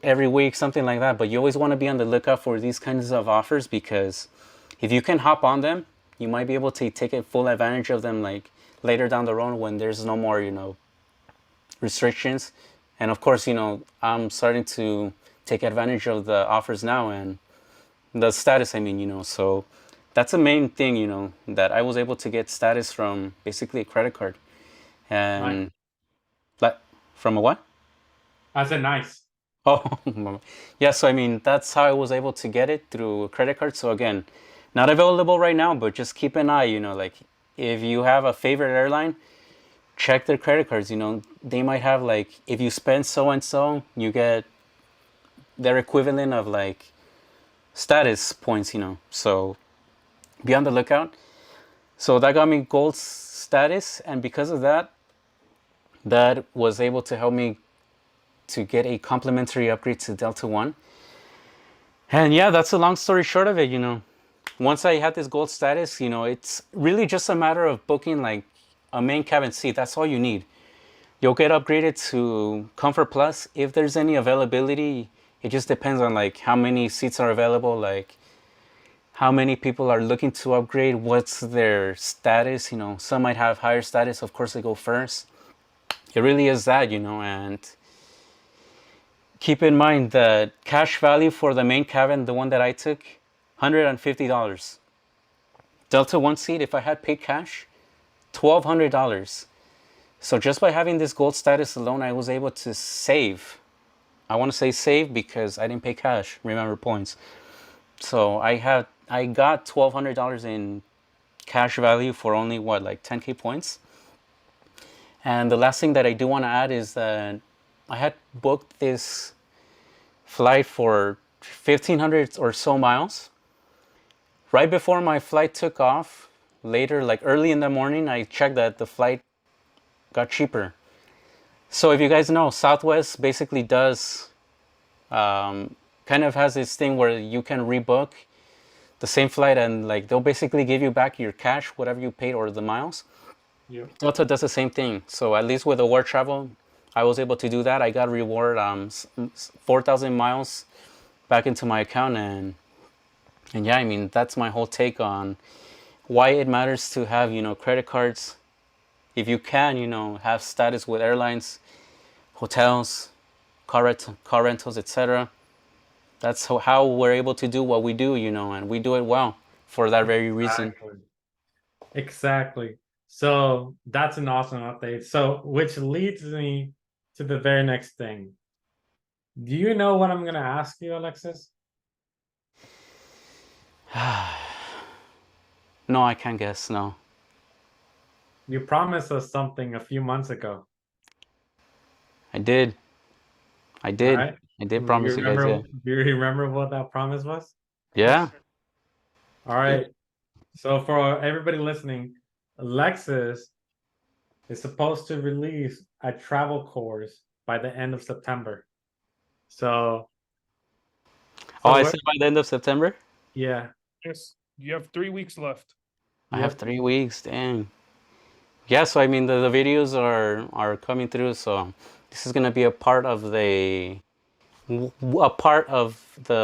Speaker 3: every week, something like that. But you always want to be on the lookout for these kinds of offers, because if you can hop on them, you might be able to take a full advantage of them like later down the road when there's no more, restrictions. And of course, I'm starting to take advantage of the offers now and the status, so that's the main thing, that I was able to get status from basically a credit card. And
Speaker 1: Nice.
Speaker 3: like from a what?
Speaker 1: I said nice.
Speaker 3: Oh, yeah. So that's how I was able to get it, through a credit card. So again, not available right now, but just keep an eye. Like if you have a favorite airline, check their credit cards. They might have like, if you spend so and so, you get their equivalent of like status points. So be on the lookout. So that got me Gold status, and because of that, that was able to help me to get a complimentary upgrade to Delta One. And yeah, that's a long story short of it. Once I had this Gold status, it's really just a matter of booking like a main cabin seat. That's all you need. You'll get upgraded to Comfort Plus if there's any availability. It just depends on like how many seats are available, like how many people are looking to upgrade, what's their status. You know, some might have higher status, of course they go first. It really is that, you know, and keep in mind that cash value for the main cabin, the one that I took, $150. Delta One seat, if I had paid cash, $1,200. So just by having this gold status alone, I was able to save. I want to say save because I didn't pay cash. Remember, points. So I got $1,200 in cash value for only what, like 10K points. And the last thing that I do want to add is that I had booked this flight for 1,500 or so miles. Right before my flight took off, later, like early in the morning, I checked that the flight got cheaper. So if you guys know, Southwest basically does kind of has this thing where you can rebook the same flight and like they'll basically give you back your cash, whatever you paid, or the miles.
Speaker 1: Yeah.
Speaker 3: Delta does the same thing. So at least with award travel, I was able to do that. I got reward 4,000 miles back into my account, and yeah, I mean that's my whole take on why it matters to have, you know, credit cards. If you can, you know, have status with airlines, hotels, car rentals, etc. That's how we're able to do what we do, you know, and we do it well for that very reason.
Speaker 1: Exactly. So that's an awesome update. So, which leads me to the very next thing. Do you know what I'm going to ask you, Alexis?
Speaker 3: No, I can't guess. No.
Speaker 1: You promised us something a few months ago.
Speaker 3: I did. I did.
Speaker 1: Right?
Speaker 3: I did promise you guys. Yeah.
Speaker 1: Do you remember what that promise was?
Speaker 3: Yeah.
Speaker 1: All right. So for everybody listening, Alexis is supposed to release a travel course by the end of September. So
Speaker 3: Oh, I said by the end of September?
Speaker 1: Yeah.
Speaker 2: Yes, you have 3 weeks left.
Speaker 3: I have 3 weeks. Dang. Yeah, so I mean the videos are coming through, so this is gonna be a part of the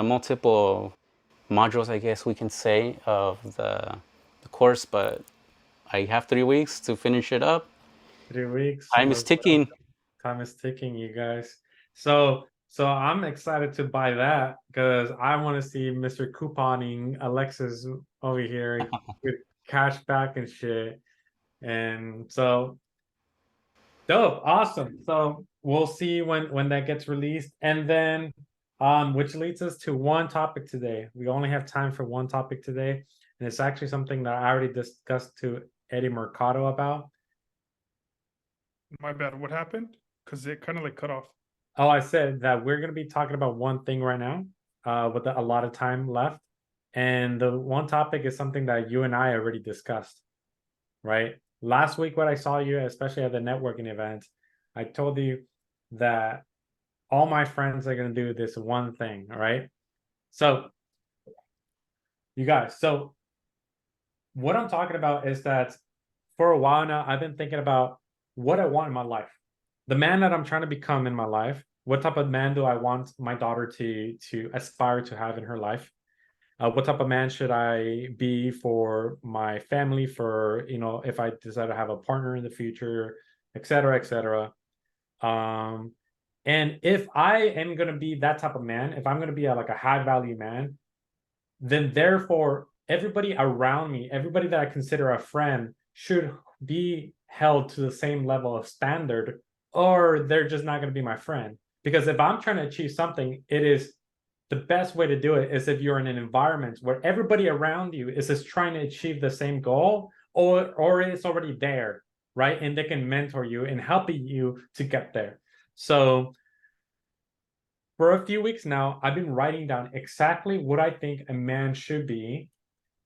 Speaker 3: multiple modules, I guess we can say, of the course, but I have 3 weeks to finish it up.
Speaker 1: 3 weeks.
Speaker 3: Time is ticking.
Speaker 1: Time is ticking, you guys. So I'm excited to buy that because I want to see Mr. Couponing Alexis over here with cash back and shit. And so dope, awesome. So we'll see when that gets released. And then which leads us to one topic today. We only have time for one topic today. And it's actually something that I already discussed to Eddie Mercado about.
Speaker 2: My bad. What happened? Because it kind of like cut off.
Speaker 1: Oh, I said that we're going to be talking about one thing right now with a lot of time left. And the one topic is something that you and I already discussed, right? Last week, when I saw you, especially at the networking event, I told you that all my friends are going to do this one thing, all right? So, you guys, so what I'm talking about is that for a while now, I've been thinking about what I want in my life. The man that I'm trying to become in my life, what type of man do I want my daughter to aspire to have in her life? What type of man should I be for my family, for, you know, if I decide to have a partner in the future, et cetera, et cetera. And if I am going to be that type of man, if I'm going to be like a high value man, then therefore everybody around me, everybody that I consider a friend, should be held to the same level of standard, or they're just not going to be my friend. Because if I'm trying to achieve something, it is the best way to do it is if you're in an environment where everybody around you is just trying to achieve the same goal, or it's already there, right? And they can mentor you and helping you to get there. So for a few weeks now, I've been writing down exactly what I think a man should be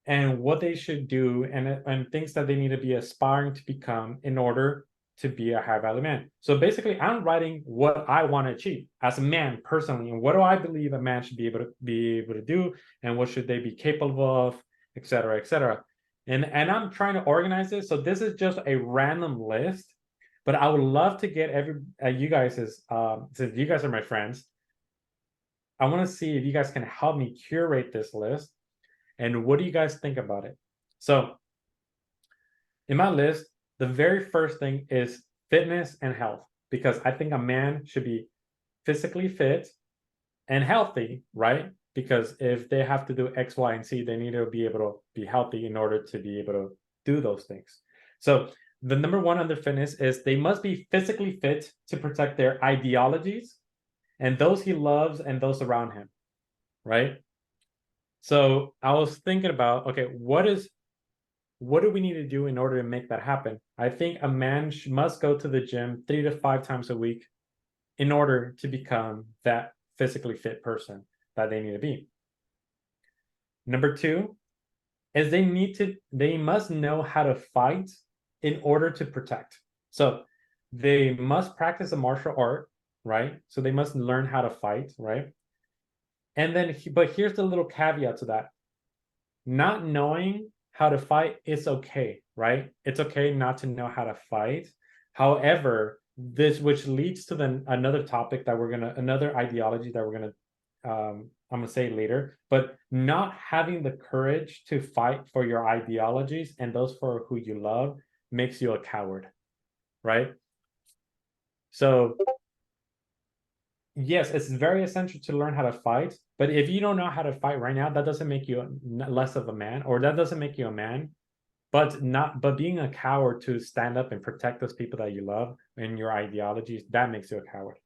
Speaker 1: and what they should do, and things that they need to be aspiring to become in order to be a high value man. So basically, I'm writing what I want to achieve as a man personally, and what do I believe a man should be able to do, and what should they be capable of, et cetera, et cetera. And I'm trying to organize this. So this is just a random list, but I would love to get you guys since you guys are my friends. I want to see if you guys can help me curate this list, and what do you guys think about it? So in my list, the very first thing is fitness and health, because I think a man should be physically fit and healthy, right? Because if they have to do X, Y, and Z, they need to be able to be healthy in order to be able to do those things. So the number one under fitness is they must be physically fit to protect their ideologies and those he loves and those around him, right? So I was thinking about, okay, what do we need to do in order to make that happen? I think a man must go to the gym 3 to 5 times a week in order to become that physically fit person that they need to be. Number two is they must know how to fight in order to protect. So they must practice a martial art, right? So they must learn how to fight, right? And then, but here's the little caveat to that. Not knowing how to fight is okay, right? It's okay not to know how to fight. However, this, which leads to another topic that another ideology that we're gonna I'm gonna say later, but not having the courage to fight for your ideologies and those for who you love makes you a coward, right? So yes, it's very essential to learn how to fight, but if you don't know how to fight right now, that doesn't make you less of a man, or that doesn't make you a man. But being a coward to stand up and protect those people that you love and your ideologies, that makes you a coward.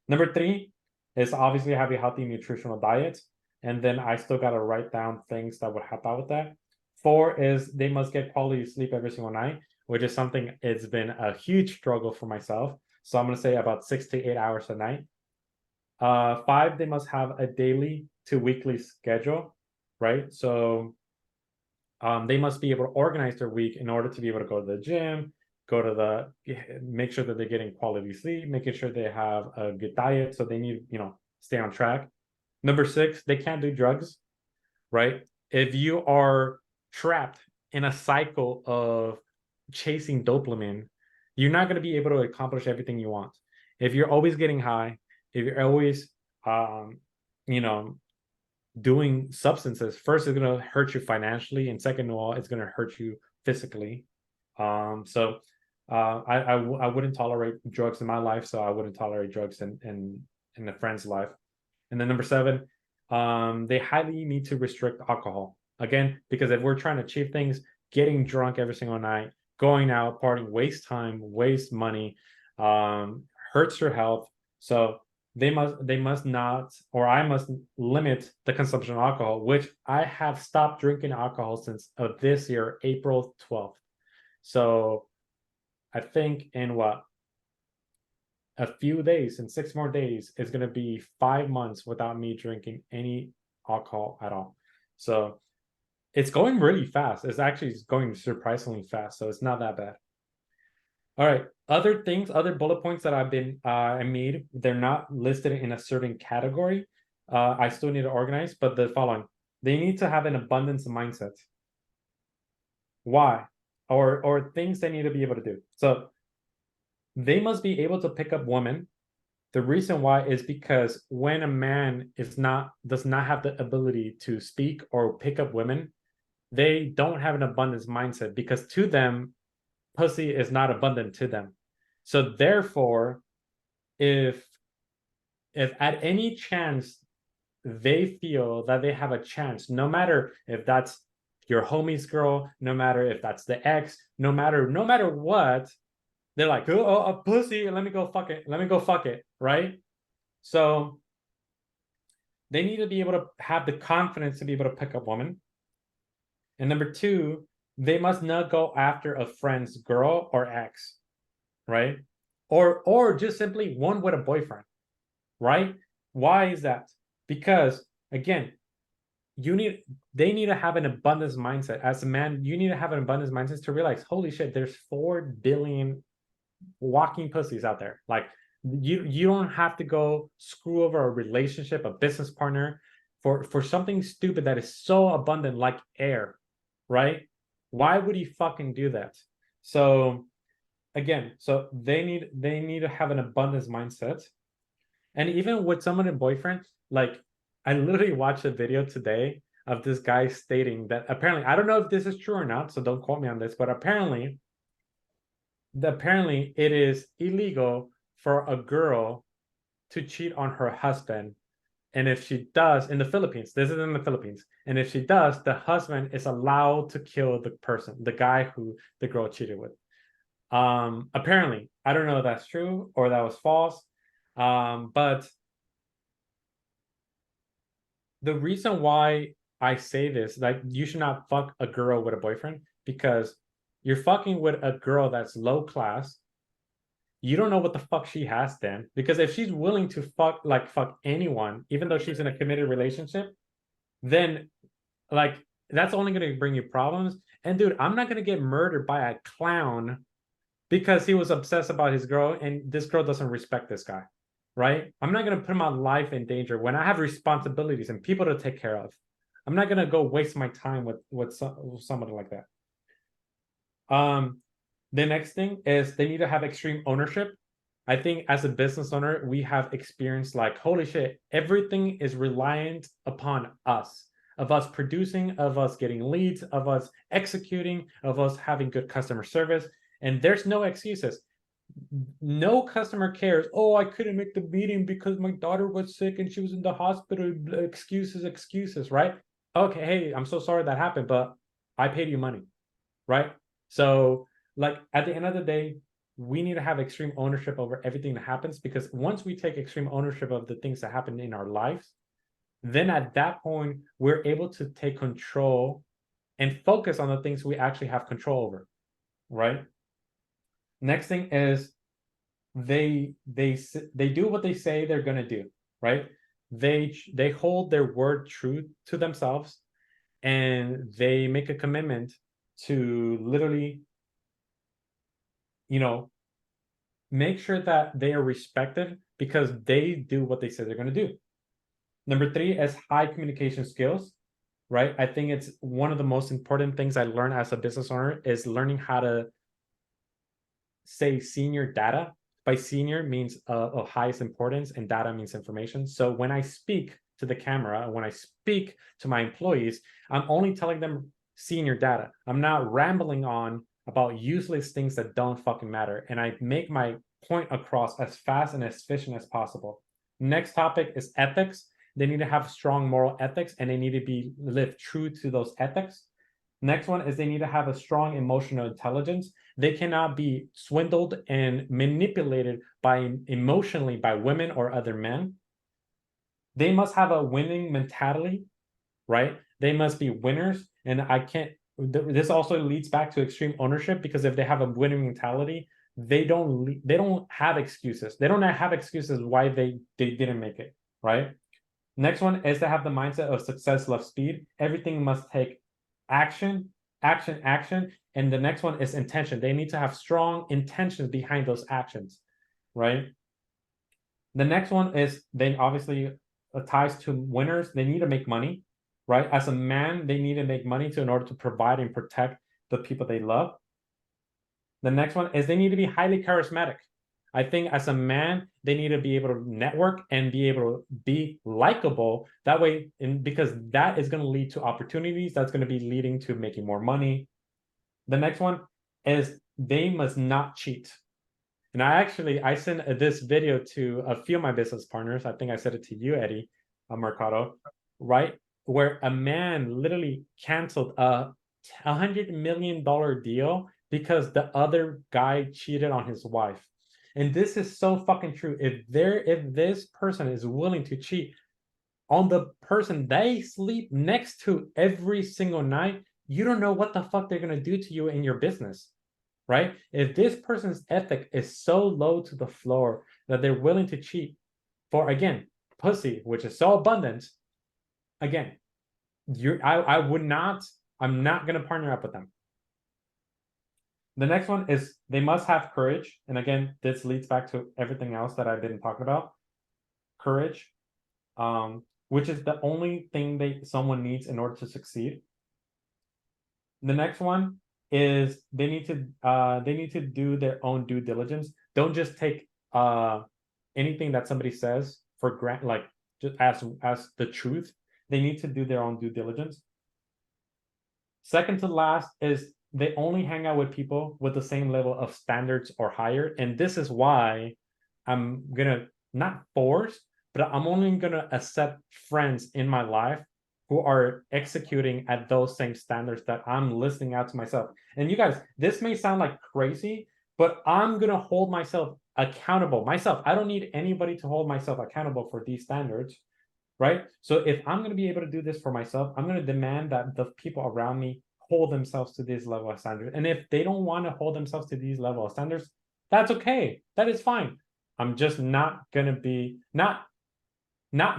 Speaker 1: Number three is obviously have a healthy nutritional diet. And then I still got to write down things that would help out with that. 4 is they must get quality sleep every single night, which is something it's been a huge struggle for myself. So I'm going to say about 6 to 8 hours a night. 5, they must have a daily to weekly schedule, right? So they must be able to organize their week in order to be able to go to the gym, make sure that they're getting quality sleep, making sure they have a good diet. So they need, stay on track. Number 6, they can't do drugs, right? If you are trapped in a cycle of chasing dopamine, you're not going to be able to accomplish everything you want. If you're always getting high, if you're always, doing substances, first it's going to hurt you financially, and second of all, it's going to hurt you physically. I wouldn't tolerate drugs in my life, so I wouldn't tolerate drugs in a friend's life. And then number 7, they highly need to restrict alcohol, again, because if we're trying to achieve things, getting drunk every single night, going out partying, waste time, waste money, hurts your health. So they must not, or I must limit the consumption of alcohol, which I have stopped drinking alcohol since this year, April 12th. So I think in a few days, in 6 more days, it's going to be 5 months without me drinking any alcohol at all. So it's going really fast. It's actually going surprisingly fast. So it's not that bad. All right. Other things, other bullet points that I made, they're not listed in a certain category. I still need to organize, but the following: they need to have an abundance mindset. Why? Or things they need to be able to do. So they must be able to pick up women. The reason why is because when a man does not have the ability to speak or pick up women, they don't have an abundance mindset, because to them, pussy is not abundant to them. So therefore, if at any chance they feel that they have a chance, no matter if that's your homie's girl, no matter if that's the ex, no matter what, they're like, oh, a pussy, let me go fuck it, right? So they need to be able to have the confidence to be able to pick up women. And number 2, they must not go after a friend's girl or ex, right? Or just simply one with a boyfriend, right? Why is that? Because again, they need to have an abundance mindset. As a man, you need to have an abundance mindset to realize, holy shit, there's 4 billion walking pussies out there. Like you don't have to go screw over a relationship, a business partner for something stupid that is so abundant like air, right? Why would he fucking do that? So again, so they need to have an abundance mindset. And even with someone in boyfriend, like I literally watched a video today of this guy stating that apparently, I don't know if this is true or not, so don't quote me on this, but apparently it is illegal for a girl to cheat on her husband. And if she does, in the Philippines, this is in the Philippines, and if she does, the husband is allowed to kill the person, the guy who the girl cheated with. Apparently, I don't know if that's true or that was false. But the reason why I say this, like, you should not fuck a girl with a boyfriend, because you're fucking with a girl that's low class. You don't know what the fuck she has then, because if she's willing to fuck anyone, even though she's in a committed relationship, then like that's only going to bring you problems. And dude, I'm not going to get murdered by a clown because he was obsessed about his girl and this girl doesn't respect this guy, right? I'm not going to put my life in danger when I have responsibilities and people to take care of. I'm not going to go waste my time with somebody like that. The next thing is they need to have extreme ownership. I think as a business owner, we have experienced like, holy shit, everything is reliant upon us, of us producing, of us getting leads, of us executing, of us having good customer service. And there's no excuses. No customer cares. Oh, I couldn't make the meeting because my daughter was sick and she was in the hospital. Excuses, right? Okay, hey, I'm so sorry that happened, but I paid you money, right? So, like, at the end of the day, we need to have extreme ownership over everything that happens, because once we take extreme ownership of the things that happen in our lives, then at that point, we're able to take control and focus on the things we actually have control over, right? Next thing is they do what they say they're going to do, right? They hold their word true to themselves, and they make a commitment to literally, make sure that they are respected because they do what they say they're going to do. Number 3 is high communication skills, right? I think it's one of the most important things I learned as a business owner is learning how to say senior data. By senior means of highest importance, and data means information. So when I speak to the camera, when I speak to my employees, I'm only telling them senior data. I'm not rambling on about useless things that don't fucking matter. And I make my point across as fast and as efficient as possible. Next topic is ethics. They need to have strong moral ethics, and they need to live true to those ethics. Next one is they need to have a strong emotional intelligence. They cannot be swindled and manipulated emotionally by women or other men. They must have a winning mentality, right? They must be winners. And this also leads back to extreme ownership, because if they have a winning mentality, they don't have excuses. They don't have excuses why they didn't make it, right? Next one is to have the mindset of success loves speed. Everything must take action. And the next one is intention. They need to have strong intentions behind those actions, right? The next one is they obviously ties to winners. They need to make money, right? As a man, they need to make money in order to provide and protect the people they love. The next one is they need to be highly charismatic. I think as a man, they need to be able to network and be able to be likable. That way, because that is going to lead to opportunities. That's going to be leading to making more money. The next one is they must not cheat. And I sent this video to a few of my business partners. I think I said it to you, Eddie, Mercado, right? Where a man literally canceled a $100 million deal because the other guy cheated on his wife. And this is so fucking true. If this person is willing to cheat on the person they sleep next to every single night, you don't know what the fuck they're going to do to you in your business, right? If this person's ethic is so low to the floor that they're willing to cheat for, again, pussy, which is so abundant, again, I'm not going to partner up with them. The next one is they must have courage. And again, this leads back to everything else that I've been talking about. Courage, which is the only thing someone needs in order to succeed. The next one is they need to do their own due diligence. Don't just take anything that somebody says for grant, like just as the truth. They need to do their own due diligence. Second to last is they only hang out with people with the same level of standards or higher. And this is why I'm gonna not force, but I'm only gonna accept friends in my life who are executing at those same standards that I'm listing out to myself. And you guys, this may sound like crazy, but I'm gonna hold myself accountable. Myself, I don't need anybody to hold myself accountable for these standards, right? So if I'm going to be able to do this for myself, I'm going to demand that the people around me hold themselves to this level of standards. And if they don't want to hold themselves to these level of standards, that's okay. That is fine. I'm just not going to be not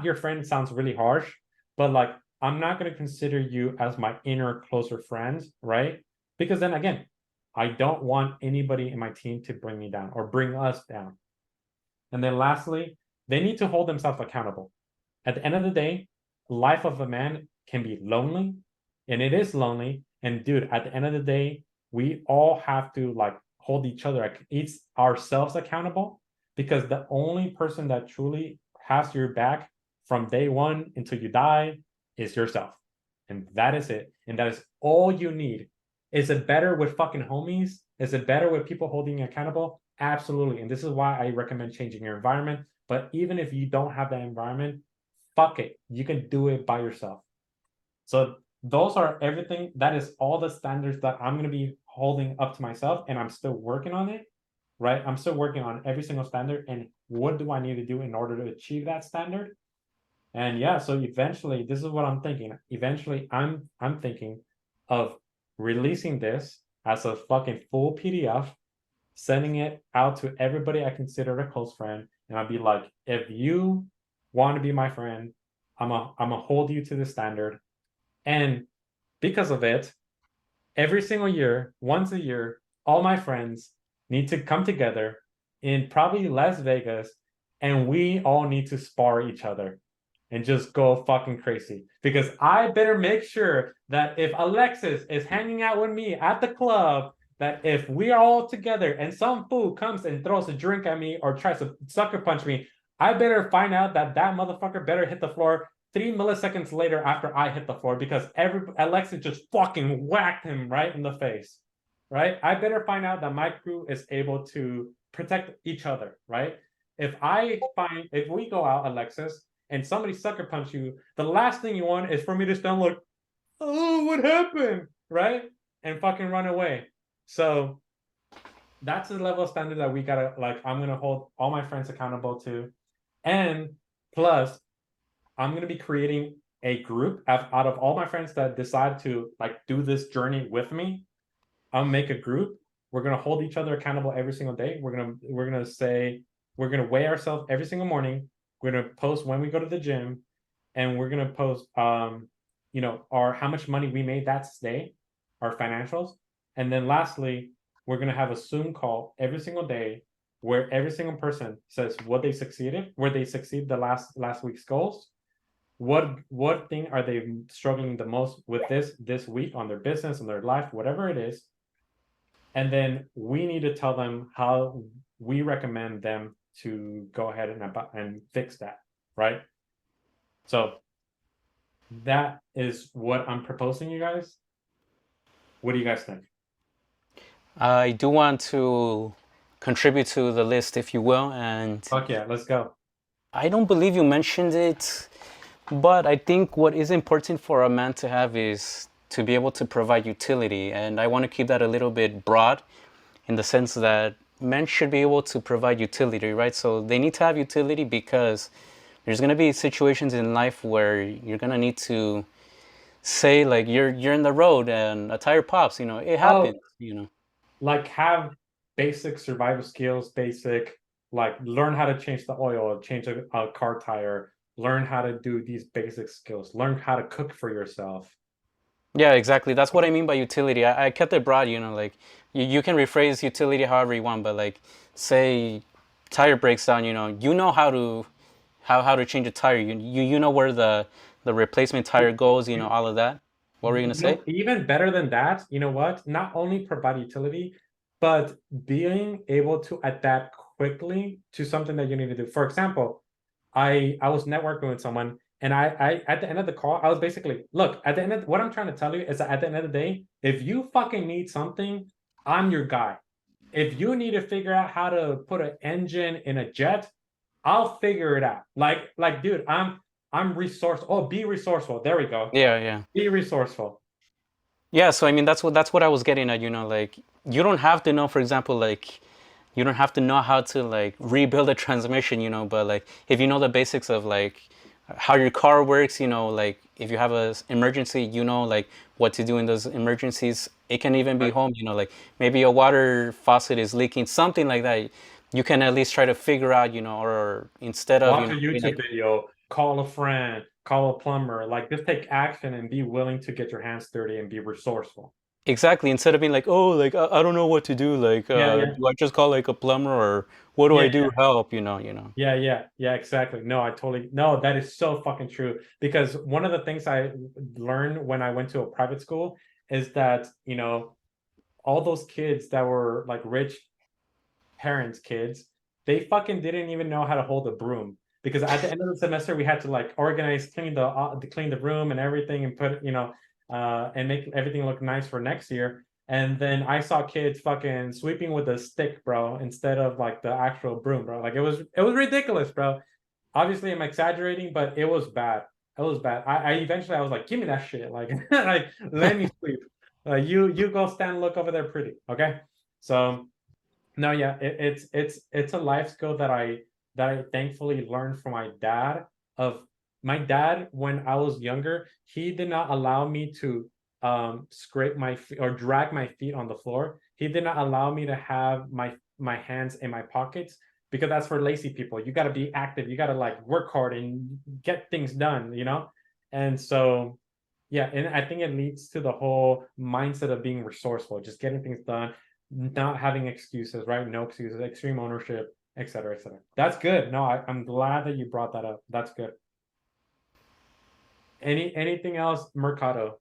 Speaker 1: your friend sounds really harsh, but like I'm not going to consider you as my inner closer friends, right? Because then again, I don't want anybody in my team to bring me down or bring us down. And then lastly, they need to hold themselves accountable. At the end of the day, life of a man can be lonely, and it is lonely. And dude, at the end of the day, we all have to like hold each other, ourselves accountable, because the only person that truly has your back from day one until you die is yourself. And that is it. And that is all you need. Is it better with fucking homies? Is it better with people holding you accountable? Absolutely. And this is why I recommend changing your environment. But even if you don't have that environment, fuck it. You can do it by yourself. So those are everything. That is all the standards that I'm going to be holding up to myself. And I'm still working on it, right? I'm still working on every single standard. And what do I need to do in order to achieve that standard? And yeah, so eventually, this is what I'm thinking. Eventually, I'm thinking of releasing this as a fucking full PDF, sending it out to everybody I consider a close friend, and I'd be like, if you want to be my friend, I'm gonna hold you to the standard. And because of it, every single year, once a year, all my friends need to come together in probably Las Vegas, and we all need to spar each other and just go fucking crazy. Because I better make sure that if Alexis is hanging out with me at the club, that if we are all together and some fool comes and throws a drink at me or tries to sucker punch me, I better find out that motherfucker better hit the floor 3 milliseconds later after I hit the floor, because Alexis just fucking whacked him right in the face, right? I better find out that my crew is able to protect each other, right? If we go out, Alexis, and somebody sucker punch you, the last thing you want is for me to stand like, oh, what happened, right? And fucking run away. So that's the level of standard that we gotta, like, I'm gonna hold all my friends accountable to. And plus, I'm gonna be creating a group out of all my friends that decide to like do this journey with me. I'll make a group. We're gonna hold each other accountable every single day. We're gonna say we're gonna weigh ourselves every single morning. We're gonna post when we go to the gym, and we're gonna post our how much money we made that day, our financials. And then lastly, we're gonna have a Zoom call every single day where every single person says what they succeeded, where they succeed the last week's goals, what thing are they struggling the most with this week on their business, on their life, whatever it is. And then we need to tell them how we recommend them to go ahead and fix that, right? So that is what I'm proposing, you guys. What do you guys think?
Speaker 3: I do want to contribute to the list, if you will, and
Speaker 1: Fuck yeah, let's go.
Speaker 3: I don't believe you mentioned it, but I think what is important for a man to have is to be able to provide utility, and I want to keep that a little bit broad in the sense that men should be able to provide utility, right? So they need to have utility because there's going to be situations in life where you're going to need to say, like, you're in the road and a tire pops, it happens,
Speaker 1: Like have basic survival skills, like learn how to change the oil, change a car tire, learn how to do these basic skills, learn how to cook for yourself.
Speaker 3: Yeah, exactly. That's what I mean by utility. I kept it broad, like you can rephrase utility however you want, but like say tire breaks down, how to change a tire. You know where the replacement tire goes, all of that. What were you gonna say?
Speaker 1: Even better than that, you know what? Not only provide utility, but being able to adapt quickly to something that you need to do. For example, I was networking with someone, and I at the end of the call, I was basically, look, at the end of what I'm trying to tell you is that at the end of the day, if you fucking need something, I'm your guy. If you need to figure out how to put an engine in a jet, I'll figure it out. Like, dude, I'm resourceful. Oh, be resourceful. There we go.
Speaker 3: Yeah, yeah.
Speaker 1: Be resourceful.
Speaker 3: Yeah, so I mean that's what I was getting at, like you don't have to know, for example, like you don't have to know how to like rebuild a transmission, but like if you know the basics of like how your car works, like if you have a emergency, like what to do in those emergencies. It can even be
Speaker 1: Right.
Speaker 3: home, like maybe a water faucet is leaking, something like that. You can at least try to figure out, or instead of,
Speaker 1: Watch a
Speaker 3: being
Speaker 1: YouTube
Speaker 3: like,
Speaker 1: video, call a friend, call a plumber. Like, just take action and be willing to get your hands dirty and be resourceful.
Speaker 3: exactly, instead of being like, oh, like I don't know what to do, like
Speaker 1: Yeah, yeah,
Speaker 3: do I just call like a plumber, or what do I
Speaker 1: yeah,
Speaker 3: do? Help, you know.
Speaker 1: yeah, exactly. No, I totally, no, that is so fucking true. Because one of the things I learned when I went to a private school is that, all those kids that were like rich parents' kids, they fucking didn't even know how to hold a broom. Because at the end of the semester, we had to like organize, clean the room and everything, and put, and make everything look nice for next year. And then I saw kids fucking sweeping with a stick, bro, instead of like the actual broom, bro. Like, it was ridiculous, bro. Obviously, I'm exaggerating, but it was bad. It was bad. I eventually I was like, give me that shit, like, like, let me sweep. You go stand, look over there, pretty, okay? So no, yeah, it's a life skill that I thankfully learned from my dad. Of my dad, when I was younger, he did not allow me to scrape my feet or drag my feet on the floor. He did not allow me to have my hands in my pockets, because that's for lazy people. You got to be active. You got to like work hard and get things done. And so yeah, and I think it leads to the whole mindset of being resourceful, just getting things done, not having excuses, right? No excuses, extreme ownership, et cetera, et cetera. That's good. No, I'm glad that you brought that up. That's good. Anything else, Mercado?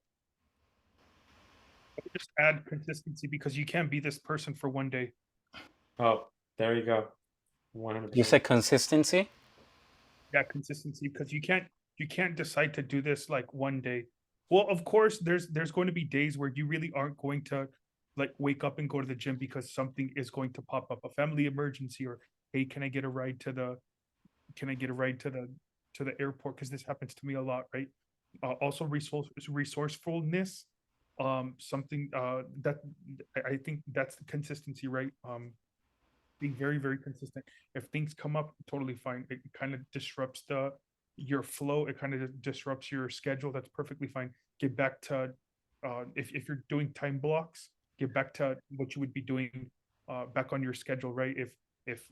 Speaker 2: Just add consistency, because you can't be this person for one day.
Speaker 1: Oh, there you go.
Speaker 3: You
Speaker 1: 100%.
Speaker 3: said consistency.
Speaker 2: Yeah, consistency, because you can't decide to do this like one day. Well, of course, there's going to be days where you really aren't going to like wake up and go to the gym because something is going to pop up, a family emergency, or hey, can I get a ride to the airport, because this happens to me a lot, right? Also resourcefulness, something that I think that's the consistency, right? Being very, very consistent. If things come up, totally fine. It kind of disrupts your flow. It kind of disrupts your schedule. That's perfectly fine. Get back to if you're doing time blocks, get back to what you would be doing back on your schedule, right? If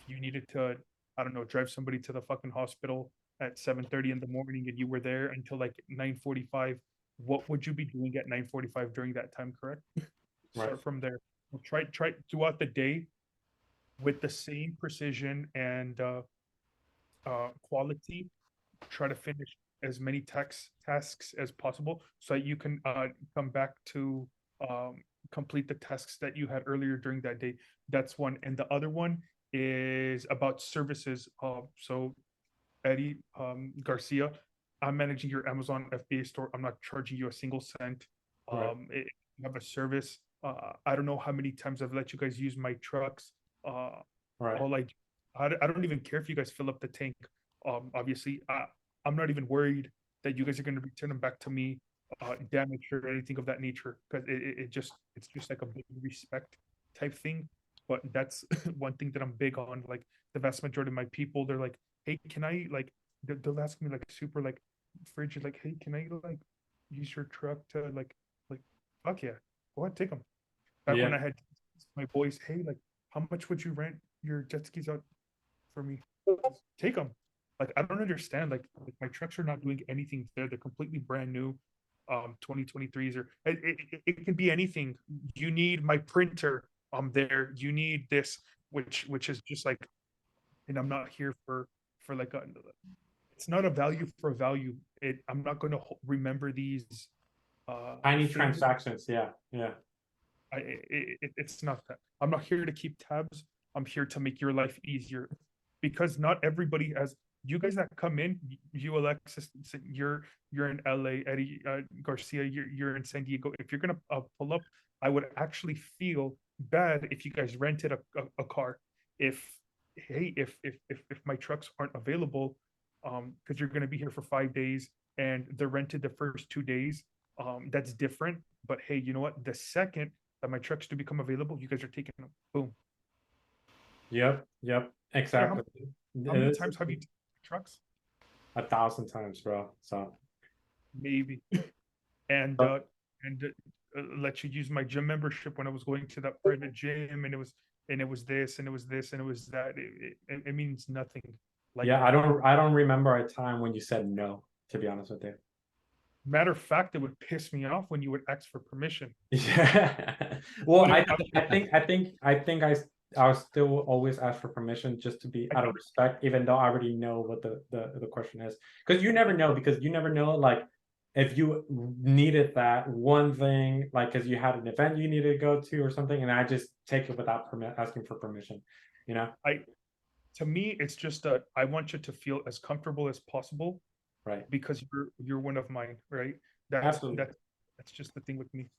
Speaker 2: you needed to, I don't know, drive somebody to the fucking hospital at 7:30 in the morning, and you were there until like 9:45, what would you be doing at 9:45 during that time, correct?
Speaker 1: Right.
Speaker 2: Start from there. Try throughout the day with the same precision and quality. Try to finish as many tasks as possible, so that you can come back to complete the tasks that you had earlier during that day. That's one. And the other one is about services. So Eddie Garcia, I'm managing your Amazon FBA store. I'm not charging you a single cent.
Speaker 1: Right.
Speaker 2: You have a service. I don't know how many times I've let you guys use my trucks.
Speaker 1: Right.
Speaker 2: All like, I don't even care if you guys fill up the tank. Obviously, I'm not even worried that you guys are going to return them back to me damaged or anything of that nature, because it's just like a big respect type thing. But that's one thing that I'm big on. Like, the vast majority of my people, they're like, hey, can I like they'll ask me like super like frigid, like, hey, can I like use your truck to like fuck yeah, go ahead, take them. Back when
Speaker 1: Yeah.
Speaker 2: I had my boys, hey, like, how much would you rent your jet skis out for me? Take them. Like, I don't understand. Like my trucks are not doing anything there. They're completely brand new. 2023s, or it can be anything. You need my printer there. You need this, which is just like, and I'm not here for like a it's not a value for value. I'm not going to remember these
Speaker 1: Tiny
Speaker 2: things.
Speaker 1: transactions. Yeah. Yeah.
Speaker 2: It's not that. I'm not here to keep tabs. I'm here to make your life easier, because not everybody has. You guys that come in, you Alexis, you're in LA. Eddie Garcia, you're in San Diego. If you're gonna pull up, I would actually feel bad if you guys rented a car. If my trucks aren't available, because you're gonna be here for 5 days and they're rented the first 2 days, that's different. But hey, you know what? The second that my trucks do become available, you guys are taking them. Boom.
Speaker 1: Yep. Yep. Exactly.
Speaker 2: How many times have you taken trucks?
Speaker 1: 1,000 times, bro. So
Speaker 2: Maybe. And
Speaker 1: Oh.
Speaker 2: let you use my gym membership when I was going to that private gym, and it was this and it was this and it was that. It means nothing. Like
Speaker 1: yeah,
Speaker 2: that.
Speaker 1: I don't remember a time when you said no, to be honest with you.
Speaker 2: Matter of fact, it would piss me off when you would ask for permission.
Speaker 1: Yeah. Well,
Speaker 2: But
Speaker 1: I think I'll still always ask for permission just to be out of respect, even though I already know what the question is. Because you never know, like if you needed that one thing, like because you had an event you needed to go to or something, and I just take it without asking for permission, you know?
Speaker 2: To me, it's just I want you to feel as comfortable as possible,
Speaker 1: Right.
Speaker 2: because you're one of mine, right?
Speaker 1: Absolutely.
Speaker 2: That's just the thing with me.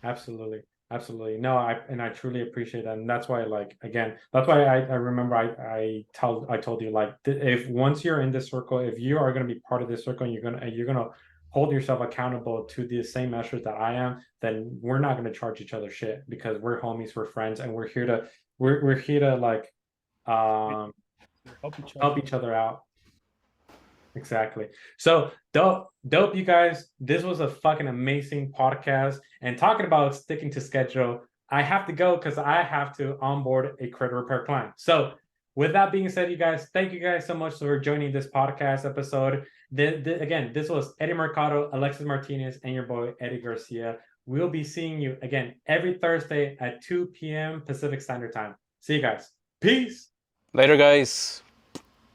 Speaker 1: Absolutely. Absolutely. No, I truly appreciate that. And that's why, like, again, that's why I remember I told you, like, if once you're in this circle, if you are going to be part of this circle and you're gonna hold yourself accountable to the same measures that I am, then we're not going to charge each other shit, because we're homies, we're friends, and we're here to like help each other out. Exactly. So dope, you guys. This was a fucking amazing podcast. And talking about sticking to schedule, I have to go because I have to onboard a credit repair client. So with that being said, you guys, thank you guys so much for joining this podcast episode. Again, this was Eddie Mercado, Alexis Martinez, and your boy Eddie Garcia. We'll be seeing you again every Thursday at 2 p.m. Pacific Standard Time. See you guys. Peace.
Speaker 3: Later, guys.